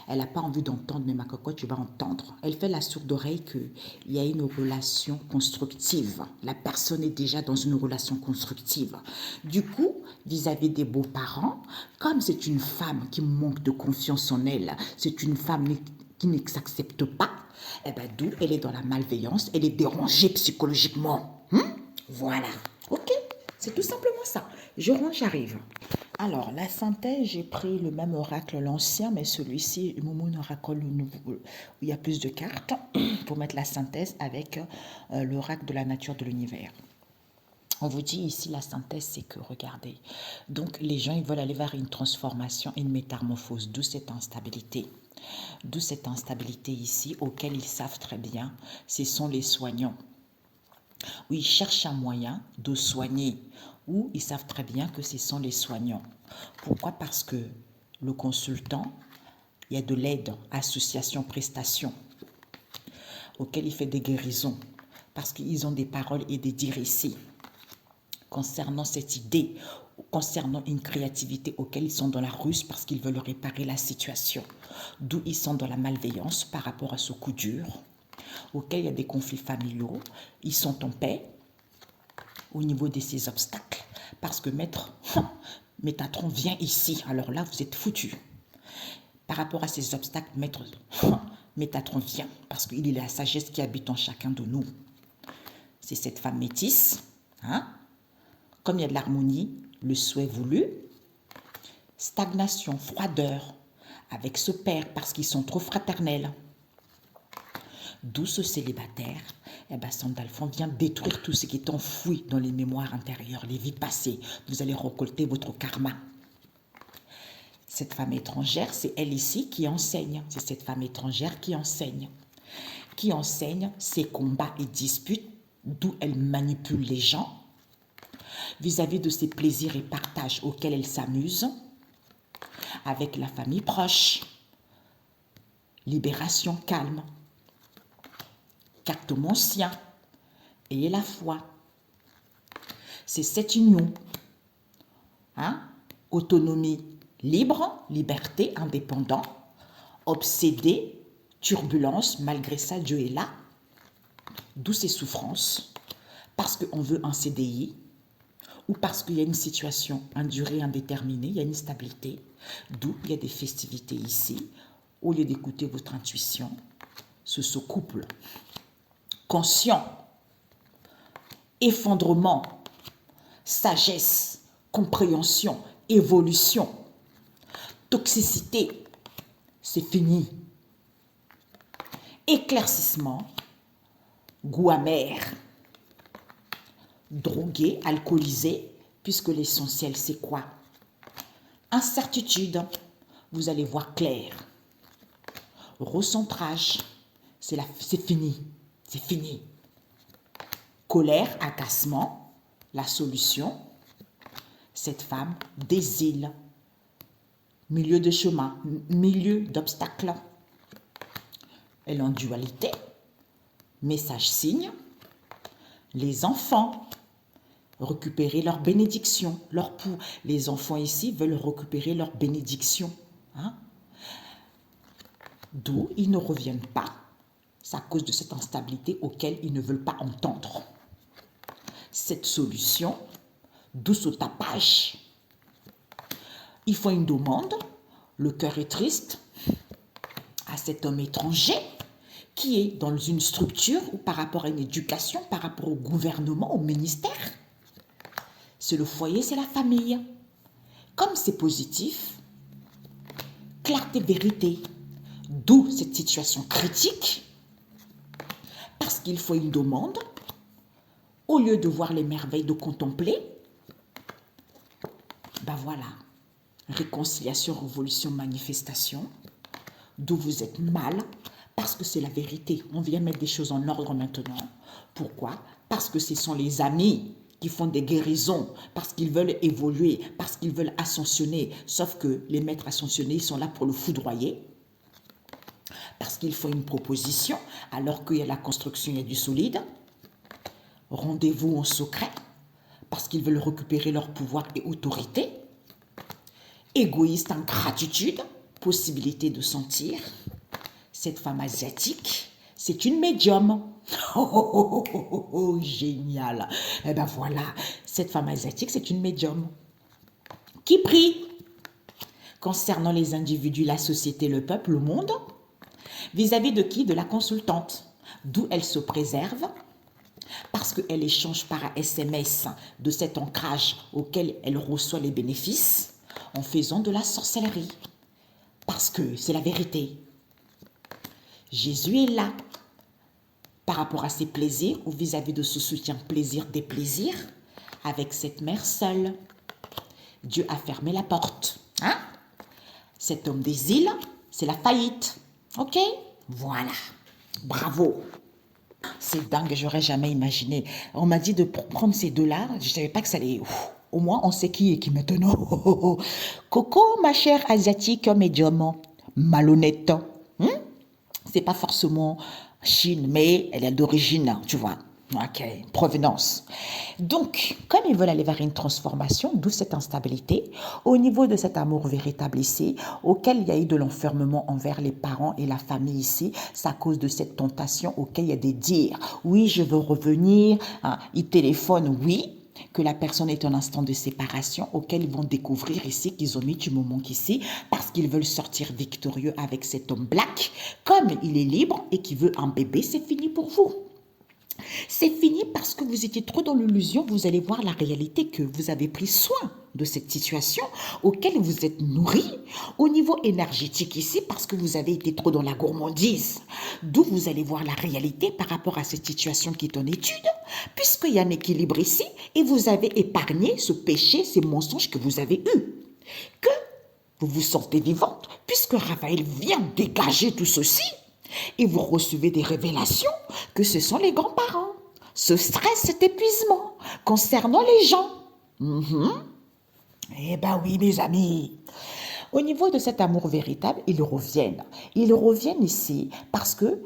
Elle n'a pas envie d'entendre, mais ma cocotte, tu vas entendre. Elle fait la sourde oreille qu'il y a une relation constructive. La personne est déjà dans une relation constructive. Du coup, vis-à-vis des beaux-parents, comme c'est une femme qui manque de confiance en elle, c'est une femme qui ne s'accepte pas, eh ben, d'où elle est dans la malveillance, elle est dérangée psychologiquement. Voilà. Ok, c'est tout simplement ça. Je range, j'arrive. Alors, la synthèse, j'ai pris le même oracle, l'ancien, mais celui-ci, Momoun Oracle, le nouveau, où il y a plus de cartes, pour mettre la synthèse avec l'oracle de la nature de l'univers. On vous dit ici, la synthèse, c'est que, regardez, donc les gens, ils veulent aller vers une transformation, une métamorphose, d'où cette instabilité. D'où cette instabilité ici, auquel ils savent très bien, ce sont les soignants. Où ils cherchent un moyen de soigner, où ils savent très bien que ce sont les soignants. Pourquoi? Parce que le consultant, il y a de l'aide, association, prestation, auquel il fait des guérisons, parce qu'ils ont des paroles et des dires ici, concernant cette idée, concernant une créativité auquel ils sont dans la ruse parce qu'ils veulent réparer la situation, d'où ils sont dans la malveillance par rapport à ce coup dur, auquel il y a des conflits familiaux, ils sont en paix au niveau de ces obstacles, parce que maître Métatron vient ici, alors là vous êtes foutu. Par rapport à ces obstacles, maître Métatron vient, parce qu'il est la sagesse qui habite en chacun de nous. C'est cette femme métisse, hein? Comme il y a de l'harmonie, le souhait voulu, stagnation, froideur, avec ce père, parce qu'ils sont trop fraternels. D'où ce célibataire, eh bien, Sandalphon vient détruire tout ce qui est enfoui dans les mémoires intérieures, les vies passées. Vous allez récolter votre karma. Cette femme étrangère, c'est elle ici qui enseigne. C'est cette femme étrangère qui enseigne. Qui enseigne ses combats et disputes, d'où elle manipule les gens, vis-à-vis de ses plaisirs et partages auxquels elle s'amuse, avec la famille proche. Libération calme. Carte sien, ayez la foi. C'est cette union. Hein? Autonomie libre, liberté, indépendant, obsédé, turbulence, malgré ça, Dieu est là. D'où ces souffrances, parce qu'on veut un CDI, ou parce qu'il y a une situation, une durée indéterminée, il y a une stabilité, d'où il y a des festivités ici. Au lieu d'écouter votre intuition, ce couple conscient, effondrement, sagesse, compréhension, évolution, toxicité, c'est fini. Éclaircissement, goût amer, drogué, alcoolisé, puisque l'essentiel c'est quoi? Incertitude, vous allez voir clair. Recentrage, c'est fini, c'est fini. Colère, agacement, la solution, cette femme désile, milieu de chemin, milieu d'obstacle. Elle est en dualité, message signe, les enfants, récupérer leur bénédiction, leur pouls. Les enfants ici veulent récupérer leur bénédiction. Hein? D'où ils ne reviennent pas. C'est à cause de cette instabilité auquel ils ne veulent pas entendre. Cette solution, d'où ce tapage. Ils font une demande, le cœur est triste, à cet homme étranger qui est dans une structure ou par rapport à une éducation, par rapport au gouvernement, au ministère. C'est le foyer, c'est la famille. Comme c'est positif, clarté, vérité, d'où cette situation critique, parce qu'il faut une demande, au lieu de voir les merveilles, de contempler, ben voilà, réconciliation, révolution, manifestation, d'où vous êtes mal, parce que c'est la vérité. On vient mettre des choses en ordre maintenant. Pourquoi? Parce que ce sont les amis qui font des guérisons, parce qu'ils veulent évoluer, parce qu'ils veulent ascensionner. Sauf que les maîtres ascensionnés sont là pour le foudroyer, parce qu'il faut une proposition, alors qu'il y a la construction, il y a du solide. Rendez-vous en secret, parce qu'ils veulent récupérer leur pouvoir et autorité. Égoïste en gratitude, possibilité de sentir. Cette femme asiatique, c'est une médium. Génial. Eh ben voilà, cette femme asiatique, c'est une médium. Qui prie concernant les individus, la société, le peuple, le monde. Vis-à-vis de qui? De la consultante. D'où elle se préserve parce qu'elle échange par SMS de cet ancrage auquel elle reçoit les bénéfices en faisant de la sorcellerie. Parce que c'est la vérité. Jésus est là par rapport à ses plaisirs ou vis-à-vis de ce soutien plaisir des plaisirs avec cette mère seule. Dieu a fermé la porte. Hein? Cet homme des îles, c'est la faillite. Ok? Voilà. Bravo. C'est dingue, j'aurais jamais imaginé. On m'a dit de prendre ces deux-là. Je ne savais pas que ça allait... Au moins, on sait qui est qui maintenant. Coco, ma chère asiatique médium, malhonnête. C'est pas forcément Chine, mais elle est d'origine, tu vois. Ok, provenance. Donc, comme ils veulent aller vers une transformation, d'où cette instabilité, au niveau de cet amour véritable ici, auquel il y a eu de l'enfermement envers les parents et la famille ici, c'est à cause de cette tentation auquel il y a des dires. Oui, je veux revenir. Hein, ils téléphonent, oui, que la personne est un instant de séparation auquel ils vont découvrir ici qu'ils ont mis du moment ici parce qu'ils veulent sortir victorieux avec cet homme black. Comme il est libre et qu'il veut un bébé, c'est fini pour vous. C'est fini parce que vous étiez trop dans l'illusion. Vous allez voir la réalité que vous avez pris soin de cette situation auquel vous êtes nourri au niveau énergétique ici parce que vous avez été trop dans la gourmandise. D'où vous allez voir la réalité par rapport à cette situation qui est en étude puisqu'il y a un équilibre ici et vous avez épargné ce péché, ces mensonges que vous avez eus. Que vous vous sentez vivante puisque Raphaël vient dégager tout ceci. Et vous recevez des révélations que ce sont les grands-parents. Ce stress, cet épuisement concernant les gens. Eh ben oui, mes amis. Au niveau de cet amour véritable, ils reviennent. Ils reviennent ici parce que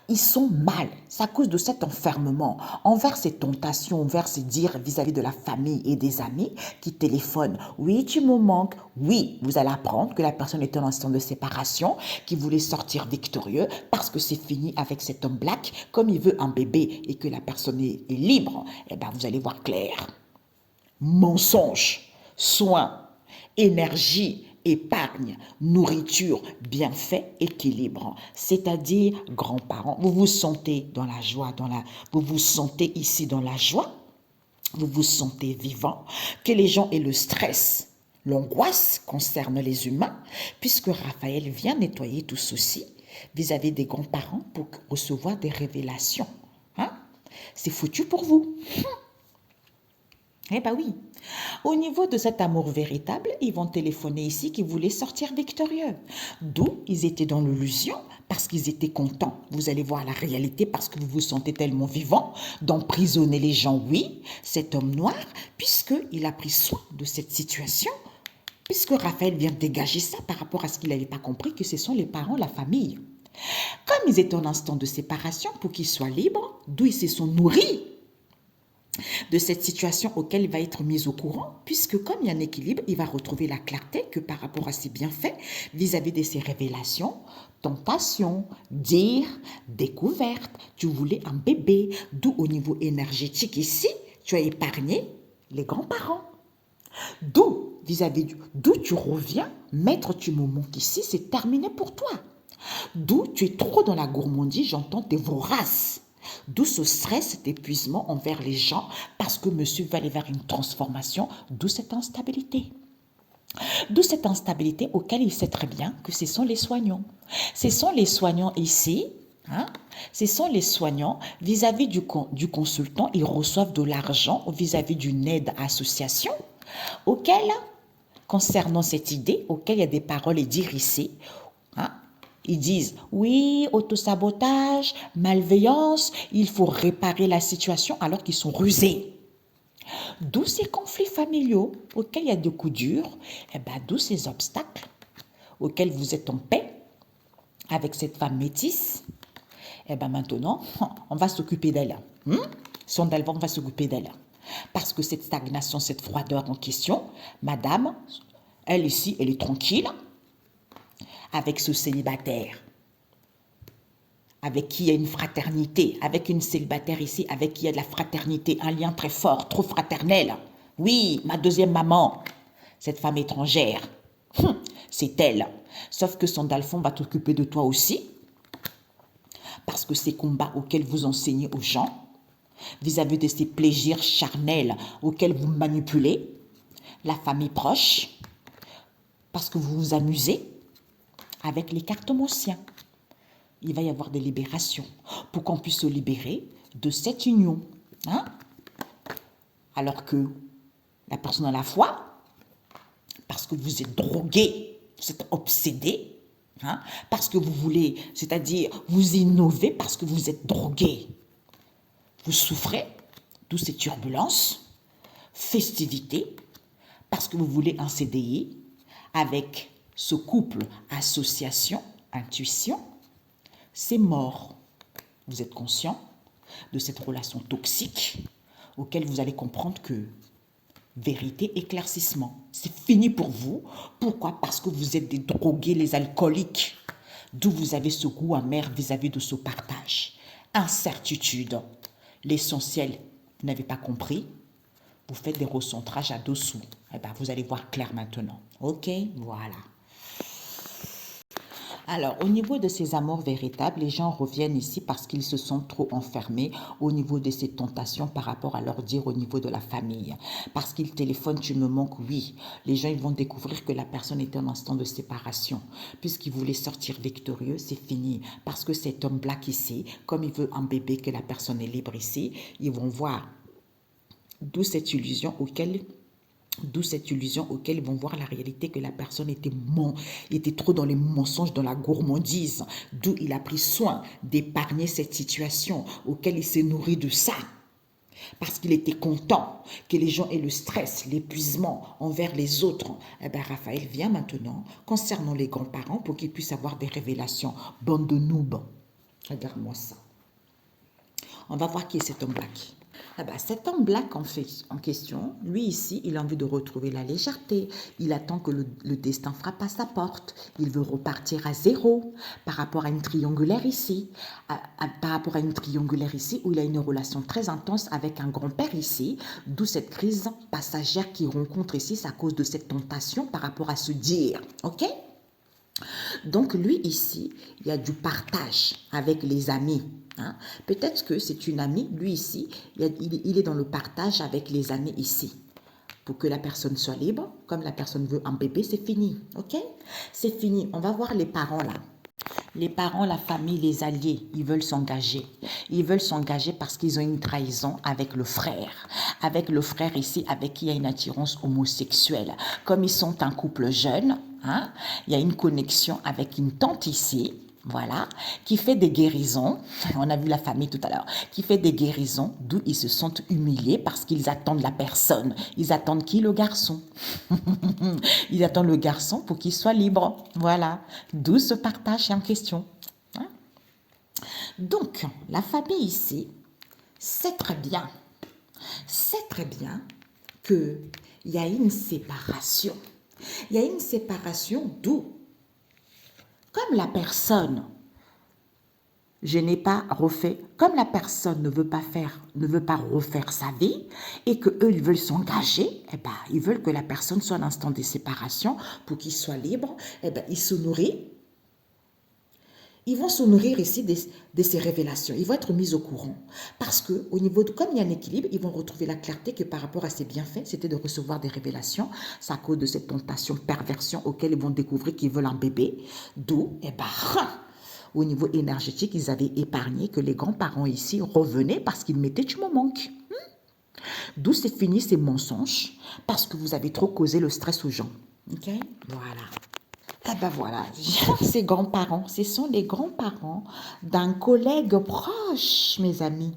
ils sont mal. C'est à cause de cet enfermement envers ces tentations, envers ces dires vis-à-vis de la famille et des amis qui téléphonent. Oui, tu me manques. Oui, vous allez apprendre que la personne est en instant de séparation, qui voulait sortir victorieux parce que c'est fini avec cet homme black. Comme il veut un bébé et que la personne est libre, eh ben vous allez voir clair. Mensonge, soin, énergie, épargne, nourriture, bienfait, équilibre. C'est-à-dire, grands-parents, vous vous sentez dans la joie, vous vous sentez ici dans la joie, vous vous sentez vivant, que les gens aient le stress, l'angoisse concerne les humains, puisque Raphaël vient nettoyer tout ceci vis-à-vis des grands-parents pour recevoir des révélations. Hein? C'est foutu pour vous. Eh bien oui, au niveau de cet amour véritable, ils vont téléphoner ici qu'ils voulaient sortir victorieux. D'où ils étaient dans l'illusion parce qu'ils étaient contents. Vous allez voir la réalité parce que vous vous sentez tellement vivant d'emprisonner les gens. Oui, cet homme noir, puisqu'il a pris soin de cette situation, puisque Raphaël vient dégager ça par rapport à ce qu'il n'avait pas compris que ce sont les parents, la famille. Comme ils étaient en instant de séparation pour qu'ils soient libres, d'où ils se sont nourris de cette situation auquel il va être mis au courant, puisque comme il y a un équilibre, il va retrouver la clarté que par rapport à ses bienfaits, vis-à-vis de ses révélations, tentations, dires, découvertes, tu voulais un bébé, d'où au niveau énergétique ici, tu as épargné les grands-parents. D'où, d'où tu reviens, maître, tu me manques ici, c'est terminé pour toi. D'où tu es trop dans la gourmandise, j'entends tes voraces. D'où ce stress, cet épuisement envers les gens, parce que monsieur va aller vers une transformation, d'où cette instabilité. D'où cette instabilité auquel il sait très bien que ce sont les soignants. Ce sont les soignants ici, hein? Ce sont les soignants vis-à-vis du consultant, ils reçoivent de l'argent vis-à-vis d'une aide association, auquel, concernant cette idée, auquel il y a des paroles et dires ici, hein? Ils disent, oui, autosabotage, malveillance, il faut réparer la situation alors qu'ils sont rusés. D'où ces conflits familiaux auxquels il y a des coups durs, et ben, d'où ces obstacles auxquels vous êtes en paix avec cette femme métisse. Et ben maintenant, on va s'occuper d'elle. On va s'occuper d'elle. Parce que cette stagnation, cette froideur en question, madame, elle ici, elle est tranquille avec ce célibataire, avec qui il y a une fraternité, avec une célibataire ici, avec qui il y a de la fraternité, un lien très fort, trop fraternel. Oui, ma deuxième maman, cette femme étrangère, c'est elle. Sauf que son Dalphon va t'occuper de toi aussi, parce que ces combats auxquels vous enseignez aux gens, vis-à-vis de ces plaisirs charnels auxquels vous manipulez, la famille proche, parce que vous vous amusez avec les cartomanciens. Il va y avoir des libérations pour qu'on puisse se libérer de cette union. Hein? Alors que la personne a la foi, parce que vous êtes drogué, vous êtes obsédé, hein? Parce que vous voulez, c'est-à-dire vous innovez parce que vous êtes drogué. Vous souffrez, d'où ces turbulences, festivités, parce que vous voulez un CDI avec ce couple, association, intuition, c'est mort. Vous êtes conscient de cette relation toxique auquel vous allez comprendre que vérité, éclaircissement, c'est fini pour vous. Pourquoi? Parce que vous êtes des drogués, les alcooliques, d'où vous avez ce goût amer vis-à-vis de ce partage. Incertitude. L'essentiel, vous n'avez pas compris, vous faites des recentrages à dessous. Eh bien, vous allez voir clair maintenant. Ok, voilà. Alors, au niveau de ces amours véritables, les gens reviennent ici parce qu'ils se sont trop enfermés au niveau de ces tentations par rapport à leur dire au niveau de la famille. Parce qu'ils téléphonent, tu me manques, oui. Les gens ils vont découvrir que la personne était en instant de séparation. Puisqu'il voulait sortir victorieux, c'est fini. Parce que cet homme black ici, comme il veut un bébé, que la personne est libre ici, ils vont voir d'où cette illusion auquel ils vont voir la réalité que la personne était trop dans les mensonges, dans la gourmandise. D'où il a pris soin d'épargner cette situation auquel il s'est nourri de ça. Parce qu'il était content que les gens aient le stress, l'épuisement envers les autres. Eh bien, Raphaël vient maintenant concernant les grands-parents pour qu'ils puissent avoir des révélations. Bande de noobs. Regarde-moi ça. On va voir qui est cet homme black. Ah ben, cet homme black en question, lui ici, il a envie de retrouver la légèreté. Il attend que le destin frappe à sa porte. Il veut repartir à zéro par rapport à une triangulaire ici. Par rapport à une triangulaire ici où il a une relation très intense avec un grand-père ici. D'où cette crise passagère qu'il rencontre ici, c'est à cause de cette tentation par rapport à se dire. Ok? Donc lui ici, il y a du partage avec les amis. Hein? Peut-être que c'est une amie, lui ici, il est dans le partage avec les amis ici. Pour que la personne soit libre, comme la personne veut un bébé, c'est fini. Ok? C'est fini. On va voir les parents là. Les parents, la famille, les alliés, ils veulent s'engager. Ils veulent s'engager parce qu'ils ont une trahison avec le frère. Avec le frère ici, avec qui il y a une attirance homosexuelle. Comme ils sont un couple jeune, hein, il y a une connexion avec une tante ici, voilà, qui fait des guérisons. On a vu la famille tout à l'heure. Qui fait des guérisons, d'où ils se sentent humiliés parce qu'ils attendent la personne. Ils attendent qui? Le garçon. Ils attendent le garçon pour qu'il soit libre. Voilà. D'où ce partage en question. Hein? Donc, la famille ici sait très bien qu'il y a une séparation. Il y a une séparation d'où, comme la personne, comme la personne ne veut pas refaire sa vie et que eux ils veulent s'engager, eh ben, ils veulent que la personne soit à l'instant des séparations pour qu'il soit libre, eh ben, ils vont se nourrir ici de ces révélations. Ils vont être mis au courant. Parce que, au niveau de, comme il y a un équilibre, ils vont retrouver la clarté que par rapport à ces bienfaits, c'était de recevoir des révélations. C'est à cause de cette tentation, perversion auquel ils vont découvrir qu'ils veulent un bébé. D'où, eh ben, au niveau énergétique, ils avaient épargné que les grands-parents ici revenaient parce qu'ils mettaient tu me manques. D'où c'est fini ces mensonges parce que vous avez trop causé le stress aux gens. Ok? Voilà. Eh ben voilà, ces grands-parents, ce sont les grands-parents d'un collègue proche, mes amis,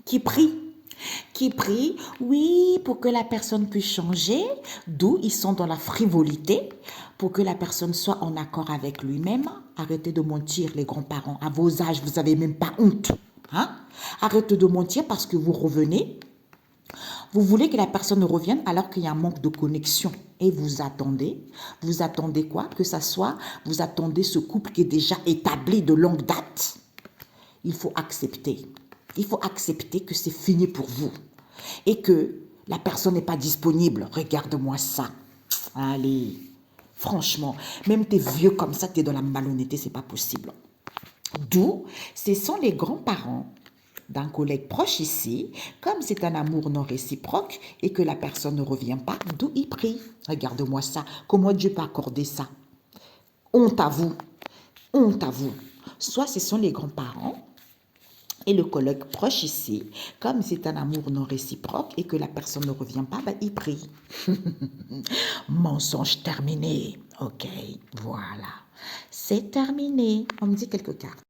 qui prie, oui, pour que la personne puisse changer, d'où ils sont dans la frivolité, pour que la personne soit en accord avec lui-même. Arrêtez de mentir, les grands-parents, à vos âges, vous n'avez même pas honte. Hein? Arrêtez de mentir parce que vous revenez Vous voulez que la personne revienne alors qu'il y a un manque de connexion. Et vous attendez quoi? Que ça soit, vous attendez ce couple qui est déjà établi de longue date. Il faut accepter. Il faut accepter que c'est fini pour vous. Et que la personne n'est pas disponible. Regarde-moi ça. Allez, franchement, même t'es vieux comme ça, t'es dans la malhonnêteté, c'est pas possible. D'où, ce sont les grands-parents d'un collègue proche ici, comme c'est un amour non réciproque et que la personne ne revient pas, d'où il prie. Regarde-moi ça, comment Dieu peut accorder ça? Honte à vous, honte à vous. Soit ce sont les grands-parents et le collègue proche ici, comme c'est un amour non réciproque et que la personne ne revient pas, il prie. Mensonge terminé. Ok, voilà. C'est terminé. On me dit quelques cartes.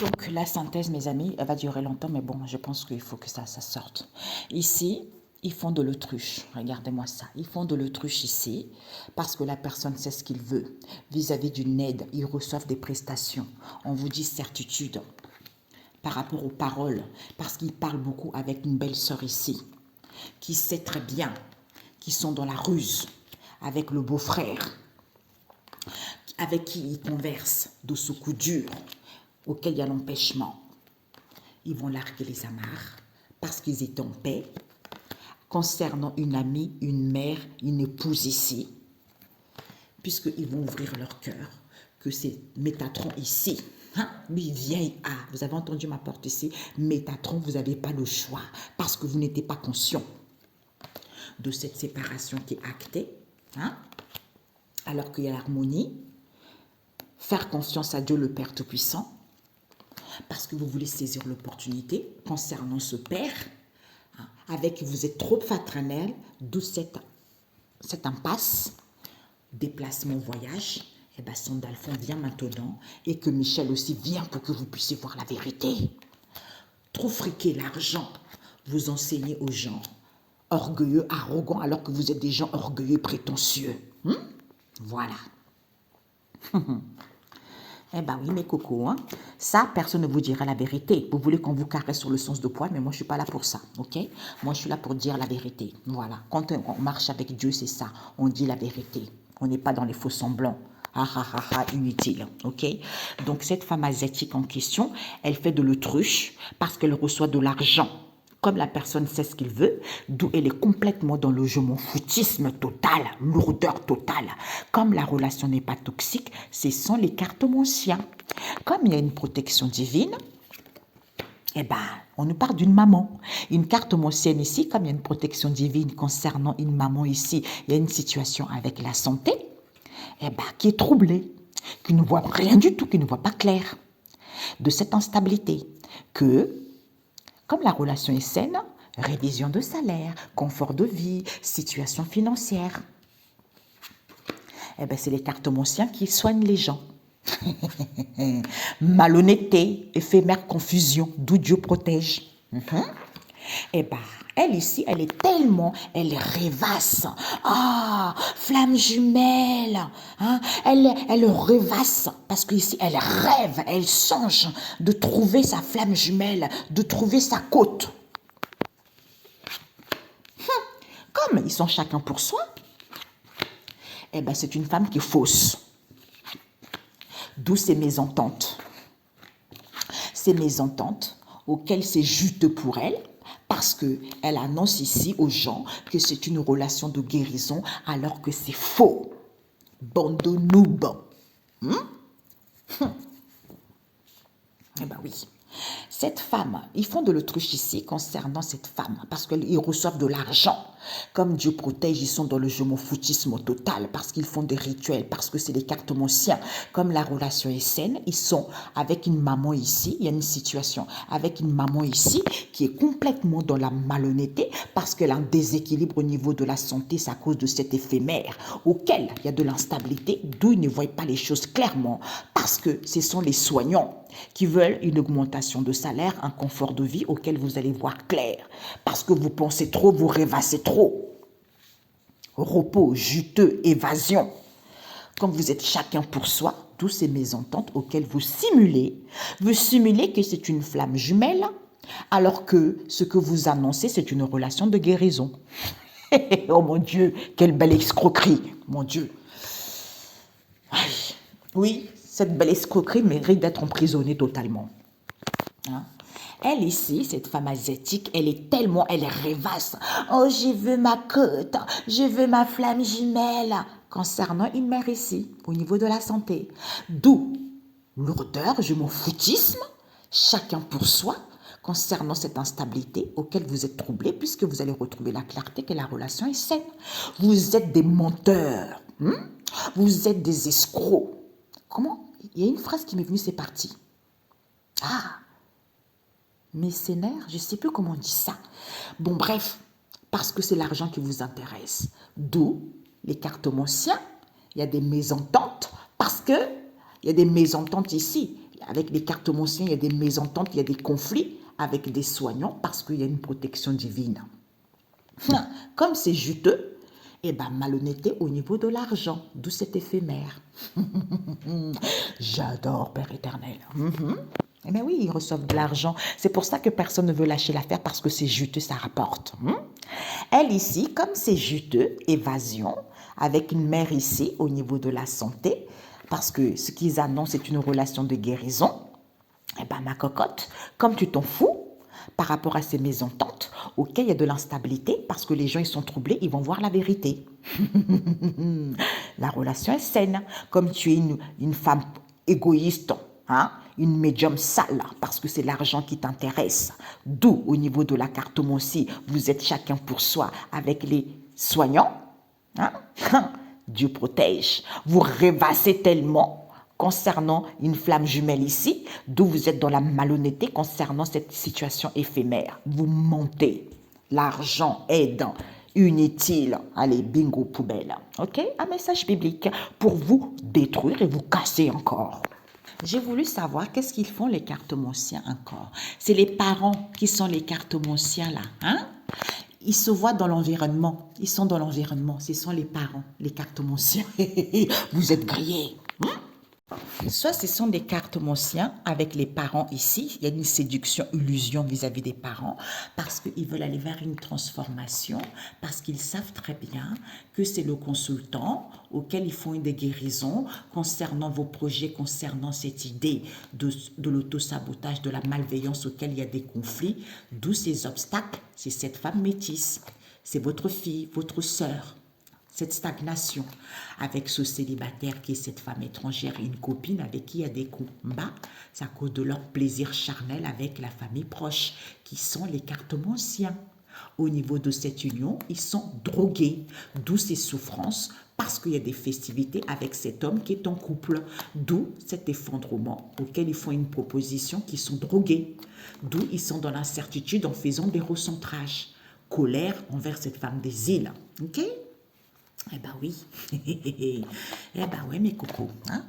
Donc, la synthèse, mes amis, elle va durer longtemps, mais bon, je pense qu'il faut que ça sorte. Ici, ils font de l'autruche. Regardez-moi ça. Ils font de l'autruche ici parce que la personne sait ce qu'il veut. Vis-à-vis d'une aide, ils reçoivent des prestations. On vous dit certitude par rapport aux paroles, parce qu'ils parlent beaucoup avec une belle sœur ici, qui sait très bien qu'ils sont dans la ruse avec le beau-frère, avec qui ils conversent de ce coup dur auquel il y a l'empêchement. Ils vont larguer les amarres parce qu'ils étaient en paix. Concernant une amie, une mère, une épouse ici, puisqu'ils vont ouvrir leur cœur, que c'est Métatron ici. Hein? Lui, il vient, vous avez entendu ma porte ici, Métatron, vous n'avez pas le choix parce que vous n'étiez pas conscient de cette séparation qui est actée, hein? Alors qu'il y a l'harmonie. Faire confiance à Dieu le Père Tout-Puissant, parce que vous voulez saisir l'opportunité concernant ce Père, hein, avec qui vous êtes trop fraternel, d'où cette impasse, déplacement, voyage. Et bien, Sandalphon vient maintenant, et que Michel aussi vient pour que vous puissiez voir la vérité. Trop friquer l'argent, vous enseignez aux gens, orgueilleux, arrogants, alors que vous êtes des gens orgueilleux, prétentieux. Voilà. Eh bien oui, mes cocos, hein. Ça, personne ne vous dira la vérité. Vous voulez qu'on vous caresse sur le sens de poil, mais moi, je ne suis pas là pour ça, ok? Moi, je suis là pour dire la vérité. Voilà. Quand on marche avec Dieu, c'est ça. On dit la vérité. On n'est pas dans les faux semblants. Inutile, ok? Donc, cette femme asiatique en question, elle fait de l'autruche parce qu'elle reçoit de l'argent. Comme la personne sait ce qu'il veut, d'où elle est complètement dans le je m'en foutisme total, lourdeur totale. Comme la relation n'est pas toxique, ce sont les cartomanciens. Comme il y a une protection divine, eh ben, on nous parle d'une maman. Une cartomancienne ici, comme il y a une protection divine concernant une maman ici, il y a une situation avec la santé, eh ben, qui est troublée, qui ne voit rien du tout, qui ne voit pas clair. De cette instabilité que... Comme la relation est saine, révision de salaire, confort de vie, situation financière. Eh bien, c'est les cartomanciens qui soignent les gens. Malhonnêteté, éphémère confusion, d'où Dieu protège. Eh bien, elle ici, elle rêvasse. Ah, flamme jumelle. Hein? Elle rêvasse parce qu'ici, elle rêve, elle songe de trouver sa flamme jumelle, de trouver sa côte. Comme ils sont chacun pour soi, eh bien, c'est une femme qui est fausse. D'où ces mésententes. Ces mésententes auxquelles c'est juste pour elle, parce qu'elle annonce ici aux gens que c'est une relation de guérison alors que c'est faux. Bande de noobs. Eh bien oui. Cette femme, ils font de l'autruche ici concernant cette femme parce qu'ils reçoivent de l'argent. Comme Dieu protège, ils sont dans le je m'en foutisme total parce qu'ils font des rituels, parce que c'est des cartomanciens. Comme la relation est saine, ils sont avec une maman ici, il y a une situation avec une maman ici qui est complètement dans la malhonnêteté parce qu'elle a un déséquilibre au niveau de la santé, c'est à cause de cet éphémère auquel il y a de l'instabilité, d'où ils ne voient pas les choses clairement parce que ce sont les soignants qui veulent une augmentation de salaire, un confort de vie auquel vous allez voir clair. Parce que vous pensez trop, vous rêvassez trop. Repos, juteux, évasion. Quand vous êtes chacun pour soi, tous ces mésententes auxquelles vous simulez que c'est une flamme jumelle, Alors que ce que vous annoncez, c'est une relation de guérison. Oh mon Dieu, quelle belle escroquerie, mon Dieu. Aïe. Oui, cette belle escroquerie mérite d'être emprisonnée totalement. Hein? Elle ici, cette femme asiatique, elle rêvasse. Oh, je veux ma côte, je veux ma flamme jumelle. Concernant une mère ici, au niveau de la santé. D'où lourdeur, je m'en foutisme, chacun pour soi, concernant cette instabilité auquel vous êtes troublé, puisque vous allez retrouver la clarté que la relation est saine. Vous êtes des menteurs, vous êtes des escrocs. Comment? Il y a une phrase qui m'est venue, c'est parti. Ah, mercenaire, je ne sais plus comment on dit ça. Bon, bref, parce que c'est l'argent qui vous intéresse. D'où les cartomanciens, il y a des mésententes, parce que il y a des mésententes ici. Avec les cartomanciens, il y a des mésententes, il y a des conflits avec des soignants, parce qu'il y a une protection divine. Comme c'est juteux, eh bien, malhonnêteté au niveau de l'argent, d'où cet éphémère. J'adore, Père éternel. Eh bien oui, ils reçoivent de l'argent. C'est pour ça que personne ne veut lâcher l'affaire parce que c'est juteux, ça rapporte. Elle ici, comme c'est juteux, évasion, avec une mère ici au niveau de la santé, parce que ce qu'ils annoncent, c'est une relation de guérison. Eh bien ma cocotte, comme tu t'en fous par rapport à ces mésententes, ok, il y a de l'instabilité parce que les gens ils sont troublés, ils vont voir la vérité. La relation est saine. Comme tu es une femme égoïste, hein, une médium sale, parce que c'est l'argent qui t'intéresse. D'où, au niveau de la cartomancie, vous êtes chacun pour soi avec les soignants. Hein? Dieu protège. Vous rêvassez tellement concernant une flamme jumelle ici, d'où vous êtes dans la malhonnêteté concernant cette situation éphémère. Vous mentez. L'argent aide. Inutile. Allez, bingo, poubelle. Ok? Un message biblique pour vous détruire et vous casser encore. J'ai voulu savoir qu'est-ce qu'ils font les cartomanciens encore. C'est les parents qui sont les cartomanciens là. Hein? Ils se voient dans l'environnement. Ils sont dans l'environnement. Ce sont les parents, les cartomanciens. Vous êtes grillés. Soit ce sont des cartomanciens avec les parents ici, il y a une séduction, illusion vis-à-vis des parents, parce qu'ils veulent aller vers une transformation, parce qu'ils savent très bien que c'est le consultant auquel ils font des guérisons concernant vos projets, concernant cette idée de l'autosabotage, de la malveillance auquel il y a des conflits, d'où ces obstacles, c'est cette femme métisse, c'est votre fille, votre sœur. Cette stagnation avec ce célibataire qui est cette femme étrangère et une copine avec qui il y a des combats, c'est à cause de leur plaisir charnel avec la famille proche, qui sont les cartomanciens. Au niveau de cette union, ils sont drogués, d'où ces souffrances, parce qu'il y a des festivités avec cet homme qui est en couple, d'où cet effondrement auquel ils font une proposition qui sont drogués, d'où ils sont dans l'incertitude en faisant des recentrages, colère envers cette femme des îles. Ok? Eh ben oui, eh ben ouais mes cocos, hein?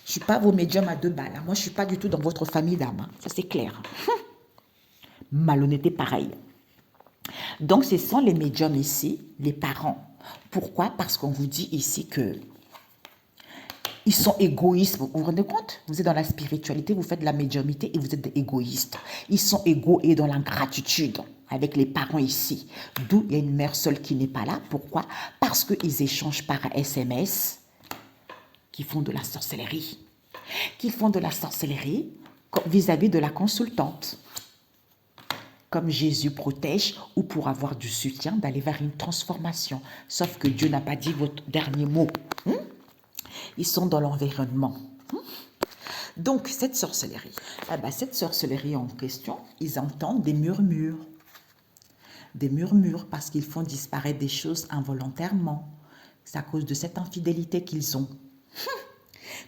Je suis pas vos médiums à 2 balles, hein. Moi je suis pas du tout dans votre famille d'âme, hein. Ça c'est clair. Malhonnêteté pareil. Donc ce sont les médiums ici, les parents. Pourquoi? Parce qu'on vous dit ici que ils sont égoïstes. Vous vous rendez compte? Vous êtes dans la spiritualité, vous faites de la médiumnité et vous êtes égoïstes. Ils sont égaux et dans l'ingratitude avec les parents ici. D'où il y a une mère seule qui n'est pas là. Pourquoi? Parce qu'ils échangent par SMS, qui font de la sorcellerie. Qui font de la sorcellerie vis-à-vis de la consultante. Comme Jésus protège ou pour avoir du soutien d'aller vers une transformation. Sauf que Dieu n'a pas dit votre dernier mot. Ils sont dans l'environnement. Donc, cette sorcellerie, en question, ils entendent des murmures. Des murmures parce qu'ils font disparaître des choses involontairement. C'est à cause de cette infidélité qu'ils ont.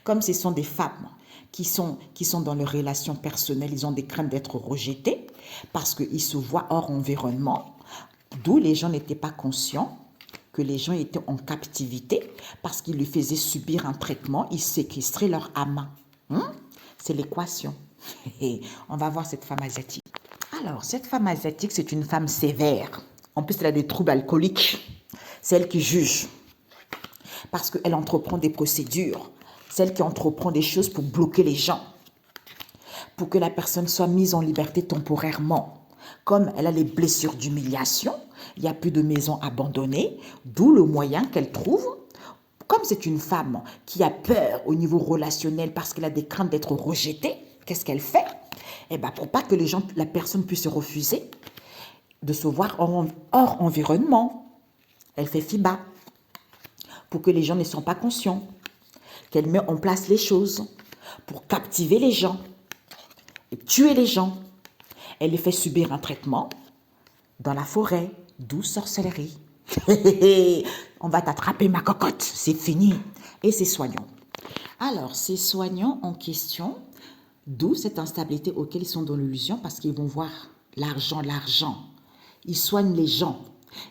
Comme ce sont des femmes qui sont dans leurs relations personnelles, ils ont des craintes d'être rejetés parce qu'ils se voient hors environnement, d'où les gens n'étaient pas conscients que les gens étaient en captivité parce qu'ils lui faisaient subir un traitement, ils séquestraient leur âme. C'est l'équation. On va voir cette femme asiatique. Alors, cette femme asiatique, c'est une femme sévère. En plus, elle a des troubles alcooliques. C'est elle qui juge. Parce qu'elle entreprend des procédures. C'est elle qui entreprend des choses pour bloquer les gens. pour que la personne soit mise en liberté temporairement. Comme elle a les blessures d'humiliation, il n'y a plus de maison abandonnée, d'où le moyen qu'elle trouve. Comme c'est une femme qui a peur au niveau relationnel parce qu'elle a des craintes d'être rejetée, qu'est-ce qu'elle fait? Eh bien, pour pas que la personne puisse se refuser de se voir hors environnement, elle fait FIBA pour que les gens ne soient pas conscients, qu'elle met en place les choses pour captiver les gens et tuer les gens. Elle les fait subir un traitement dans la forêt, d'où sorcellerie. On va t'attraper ma cocotte, c'est fini. Et ces soignants. Alors, ces soignants en question, d'où cette instabilité auquel ils sont dans l'illusion, parce qu'ils vont voir l'argent, l'argent. Ils soignent les gens.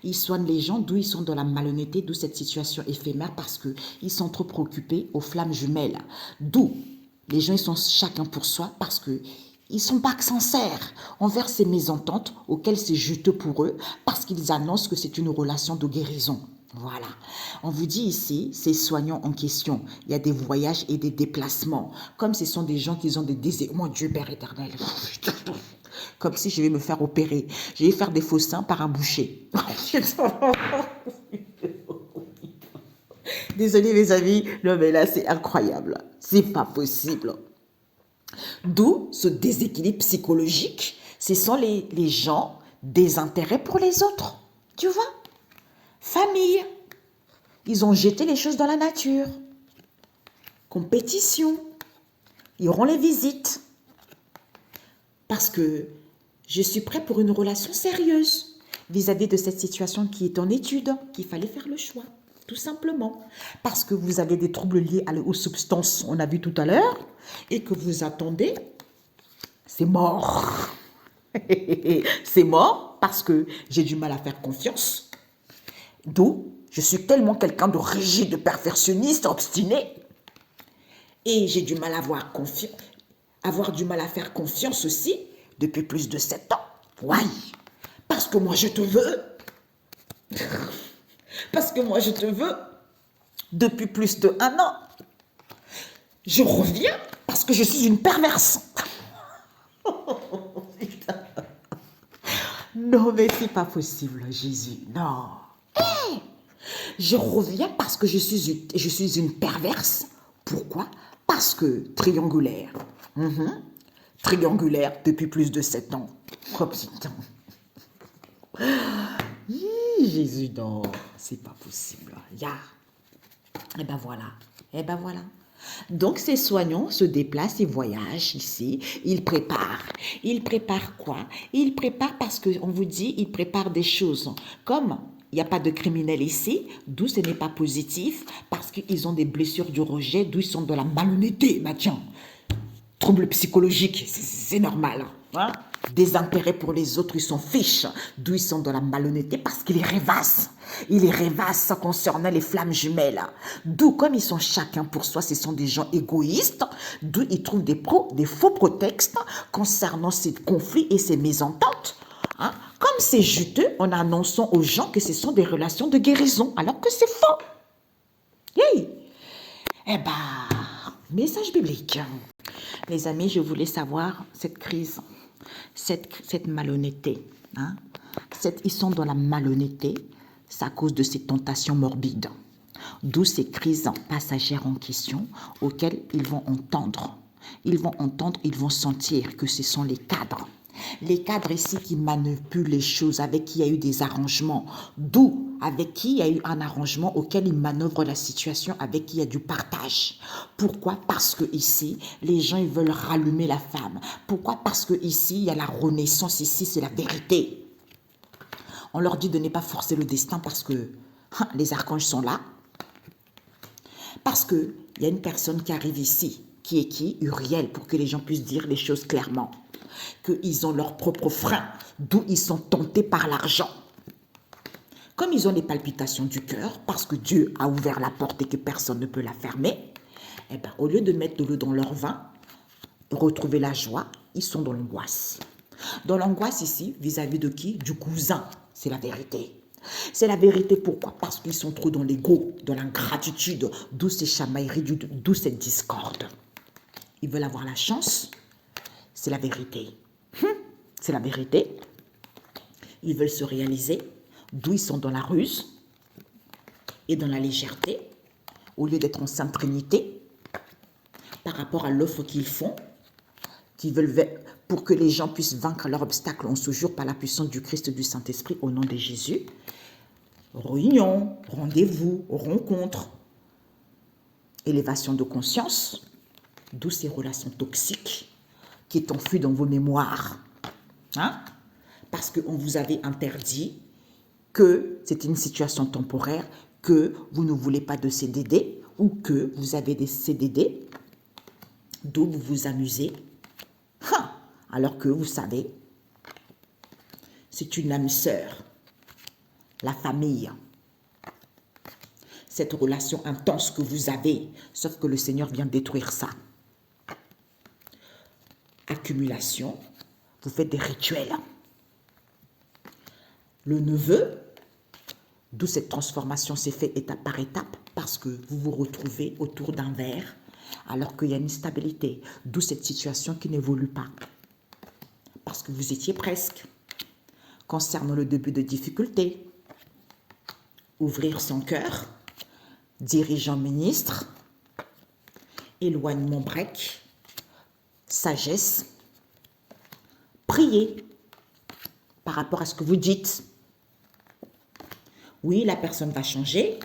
Ils soignent les gens, d'où ils sont dans la malhonnêteté, d'où cette situation éphémère, parce qu'ils sont trop préoccupés aux flammes jumelles. D'où les gens, ils sont chacun pour soi, parce que ils ne sont pas sincères envers ces mésententes auxquelles c'est juteux pour eux, parce qu'ils annoncent que c'est une relation de guérison. Voilà. On vous dit ici, ces soignants en question, il y a des voyages et des déplacements. Comme ce sont des gens qui ont des désirs. Mon Dieu, Père éternel. Comme si je vais me faire opérer. Je vais faire des faux seins par un boucher. Désolée mes amis, non mais là c'est incroyable. C'est pas possible. D'où ce déséquilibre psychologique. Ce sont les gens des intérêts pour les autres. Tu vois? Famille. Ils ont jeté les choses dans la nature. Compétition. Ils auront les visites. Parce que je suis prêt pour une relation sérieuse vis-à-vis de cette situation qui est en étude, qu'il fallait faire le choix. Tout simplement. Parce que vous avez des troubles liés aux substances, on a vu tout à l'heure, et que vous attendez, c'est mort. C'est mort parce que j'ai du mal à faire confiance. D'où je suis tellement quelqu'un de rigide, de perfectionniste, obstiné. Et j'ai du mal à avoir du mal à faire confiance aussi depuis plus de 7 ans. Ouais. Parce que moi je te veux. Parce que moi je te veux depuis plus de 1 an. Je reviens parce que je suis une perverse. Non mais c'est pas possible, Jésus. Non. Hey, je reviens parce que je suis une perverse. Pourquoi? Parce que triangulaire. Triangulaire depuis plus de 7 ans. Oh putain. Jésus, non, c'est pas possible. Et ben voilà. Et ben voilà. Donc ces soignants se déplacent, ils voyagent ici, ils préparent. Ils préparent quoi? Ils préparent parce qu'on vous dit, ils préparent des choses. Comme il n'y a pas de criminels ici, d'où ce n'est pas positif, parce qu'ils ont des blessures du rejet, d'où ils sont de la malhonnêteté. Bah tiens, trouble psychologique, c'est normal. Hein? Des intérêts pour les autres, ils s'en fichent. D'où ils sont dans la malhonnêteté parce qu'ils les rêvassent. Ils les rêvassent concernant les flammes jumelles. D'où, comme ils sont chacun pour soi, ce sont des gens égoïstes. D'où ils trouvent des faux prétextes concernant ces conflits et ces mésententes. Hein? Comme c'est juteux en annonçant aux gens que ce sont des relations de guérison, alors que c'est faux. Hey! Eh ben, message biblique. Les amis, je voulais savoir cette crise, cette malhonnêteté. Hein? Ils sont dans la malhonnêteté, c'est à cause de ces tentations morbides. D'où ces crises passagères en question auxquelles ils vont entendre. Ils vont sentir que ce sont les cadres. Les cadres ici qui manipulent les choses, avec qui il y a eu des arrangements. D'où, avec qui il y a eu un arrangement auquel ils manœuvrent la situation, avec qui il y a du partage. Pourquoi? Parce que ici, les gens ils veulent rallumer la femme. Pourquoi? Parce que ici, il y a la renaissance, ici, c'est la vérité. On leur dit de ne pas forcer le destin parce que les archanges sont là. Parce qu'il y a une personne qui arrive ici, qui est qui? Uriel, pour que les gens puissent dire les choses clairement. Qu'ils ont leurs propres freins, d'où ils sont tentés par l'argent. Comme ils ont des palpitations du cœur, parce que Dieu a ouvert la porte et que personne ne peut la fermer, eh ben, au lieu de mettre de l'eau dans leur vin, retrouver la joie, ils sont dans l'angoisse. Dans l'angoisse ici, vis-à-vis de qui? Du cousin, c'est la vérité. C'est la vérité, pourquoi? Parce qu'ils sont trop dans l'ego, dans l'ingratitude, d'où ces chamailleries, d'où cette discorde. Ils veulent avoir la chance. C'est la vérité. C'est la vérité. Ils veulent se réaliser, d'où ils sont dans la ruse et dans la légèreté, au lieu d'être en Sainte Trinité, par rapport à l'offre qu'ils font, qu'ils veulent pour que les gens puissent vaincre leurs obstacles en ce jour par la puissance du Christ et du Saint-Esprit, au nom de Jésus. Réunion, rendez-vous, rencontre, élévation de conscience, d'où ces relations toxiques qui est enfouies dans vos mémoires. Hein? Parce qu'on vous avait interdit que c'était une situation temporaire, que vous ne voulez pas de CDD ou que vous avez des CDD, d'où vous vous amusez. Alors que vous savez, c'est une âme sœur, la famille. Cette relation intense que vous avez, sauf que le Seigneur vient détruire ça. Accumulation, vous faites des rituels. Le neveu, d'où cette transformation s'est faite étape par étape, parce que vous vous retrouvez autour d'un verre, alors qu'il y a une stabilité, d'où cette situation qui n'évolue pas. Parce que vous étiez presque. Concernant le début de difficulté, ouvrir son cœur, dirigeant ministre, éloignement break, sagesse, prier par rapport à ce que vous dites. Oui, la personne va changer.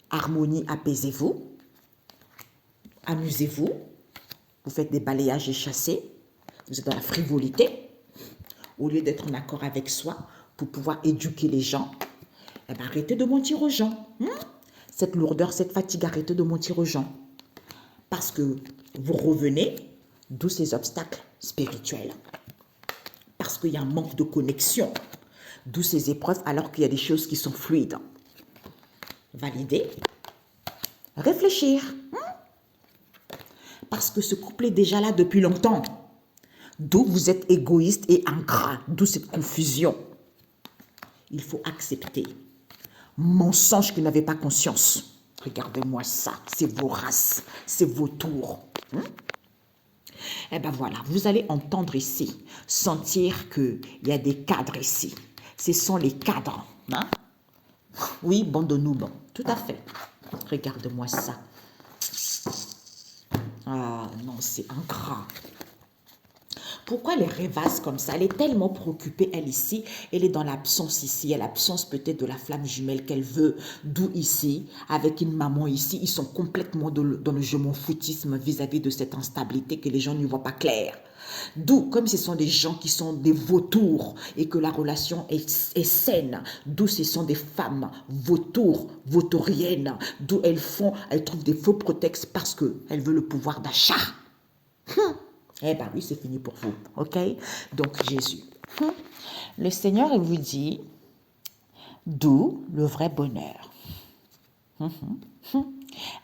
Harmonie, apaisez-vous. Amusez-vous. Vous faites des balayages et chassés. Vous êtes dans la frivolité. Au lieu d'être en accord avec soi pour pouvoir éduquer les gens, eh bien, arrêtez de mentir aux gens. Cette lourdeur, cette fatigue, arrêtez de mentir aux gens. Parce que vous revenez, d'où ces obstacles spirituels. Parce qu'il y a un manque de connexion, d'où ces épreuves, alors qu'il y a des choses qui sont fluides. Valider, réfléchir. Parce que ce couple est déjà là depuis longtemps. D'où vous êtes égoïste et ingrat, d'où cette confusion. Il faut accepter. Mensonge qui n'avait pas conscience. Regardez-moi ça, c'est vos races, c'est vos tours. Eh bien voilà, vous allez entendre ici, sentir qu'il y a des cadres ici. Ce sont les cadres. Hein? Oui, bon de nous, bon, tout à fait. Regarde-moi ça. Ah non, c'est ingrat. Pourquoi elle rêvasse comme ça? Elle est tellement préoccupée, elle ici. Elle est dans l'absence ici. Elle l'absence peut-être de la flamme jumelle qu'elle veut. D'où ici, avec une maman ici, ils sont complètement dans le je m'en foutisme vis-à-vis de cette instabilité que les gens ne voient pas clair. D'où, comme ce sont des gens qui sont des vautours et que la relation est saine, d'où ce sont des femmes vautours, vautoriennes, d'où elles trouvent des faux prétextes parce qu'elles veulent le pouvoir d'achat. Eh bien oui, c'est fini pour vous, ok? Donc Jésus. Le Seigneur, il vous dit, d'où le vrai bonheur.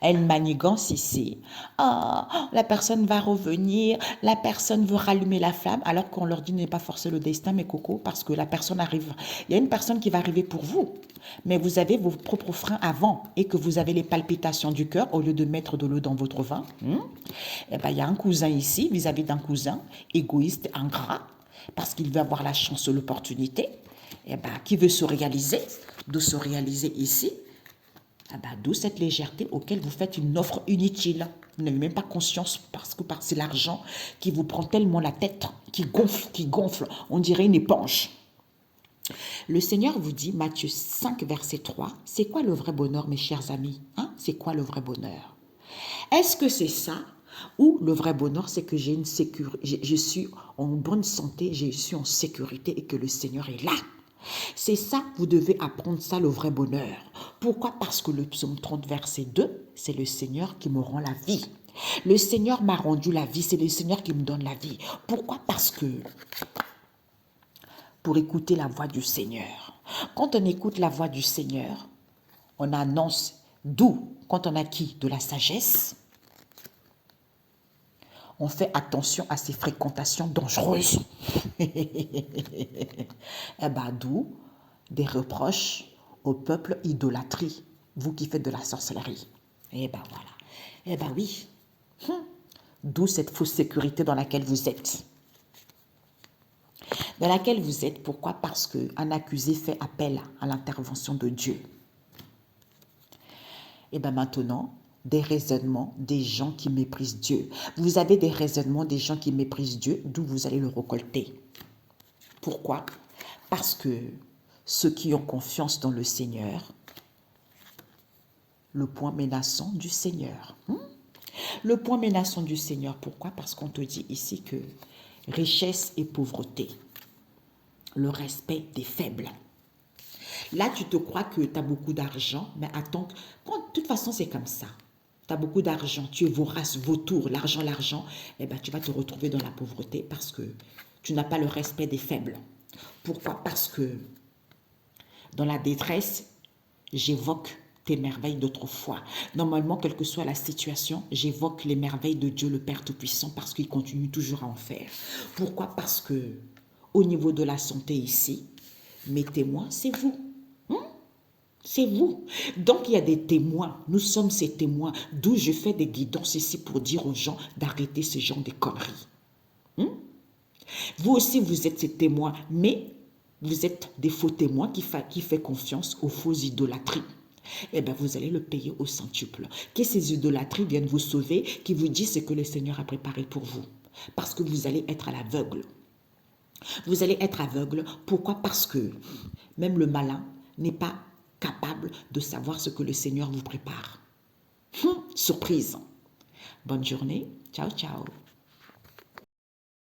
Elle manigance ici. Ah, la personne va revenir, la personne veut rallumer la flamme, alors qu'on leur dit ne pas forcer le destin, mes cocos, parce que la personne arrive. Il y a une personne qui va arriver pour vous, mais vous avez vos propres freins avant et que vous avez les palpitations du cœur au lieu de mettre de l'eau dans votre vin. Eh ben, il y a un cousin ici, vis-à-vis d'un cousin, égoïste, ingrat, parce qu'il veut avoir la chance, l'opportunité, eh ben, qui veut se réaliser, de se réaliser ici. Ah bah, d'où cette légèreté auquel vous faites une offre inutile. Vous n'avez même pas conscience parce que c'est l'argent qui vous prend tellement la tête, qui gonfle, on dirait une éponge. Le Seigneur vous dit, Matthieu 5, verset 3, c'est quoi le vrai bonheur, mes chers amis? C'est quoi le vrai bonheur? Est-ce que c'est ça? Ou le vrai bonheur, c'est que j'ai une sécurité, je suis en bonne santé, je suis en sécurité et que le Seigneur est là. C'est ça, vous devez apprendre ça, le vrai bonheur. Pourquoi? Parce que le psaume 30, verset 2, c'est le Seigneur qui me rend la vie. Le Seigneur m'a rendu la vie, c'est le Seigneur qui me donne la vie. Pourquoi? Parce que pour écouter la voix du Seigneur. Quand on écoute la voix du Seigneur, on annonce d'où, quand on acquit de la sagesse, on fait attention à ces fréquentations dangereuses. Eh bien, d'où des reproches au peuple idolâtrie, vous qui faites de la sorcellerie. Eh bien, voilà. Eh bien, oui. D'où cette fausse sécurité dans laquelle vous êtes. dans laquelle vous êtes. Pourquoi? Parce qu'un accusé fait appel à l'intervention de Dieu. Et bien maintenant, des raisonnements des gens qui méprisent Dieu. Vous avez des raisonnements des gens qui méprisent Dieu, d'où vous allez le récolter. Pourquoi? Parce que ceux qui ont confiance dans le Seigneur, le point menaçant du Seigneur. Le point menaçant du Seigneur, pourquoi? Parce qu'on te dit ici que richesse et pauvreté, le respect des faibles. Là, tu te crois que tu as beaucoup d'argent, mais attends, de toute façon, c'est comme ça. Tu as beaucoup d'argent, tu es vorace, vautour, l'argent, eh ben, tu vas te retrouver dans la pauvreté parce que tu n'as pas le respect des faibles. Pourquoi? Parce que dans la détresse, j'évoque tes merveilles d'autrefois. Normalement, quelle que soit la situation, j'évoque les merveilles de Dieu le Père Tout-Puissant parce qu'il continue toujours à en faire. Pourquoi? Parce que au niveau de la santé ici, mes témoins, c'est vous. C'est vous. Donc, il y a des témoins. Nous sommes ces témoins. D'où je fais des guidances ici pour dire aux gens d'arrêter ce genre de conneries. Vous aussi, vous êtes ces témoins. Mais vous êtes des faux témoins qui fait confiance aux fausses idolâtries. Eh bien, vous allez le payer au centuple. Que ces idolâtries viennent vous sauver, qui vous disent ce que le Seigneur a préparé pour vous. Parce que vous allez être à l'aveugle. Vous allez être aveugle. Pourquoi? Parce que même le malin n'est pas capable de savoir ce que le Seigneur vous prépare. Surprise. Bonne journée. Ciao, ciao.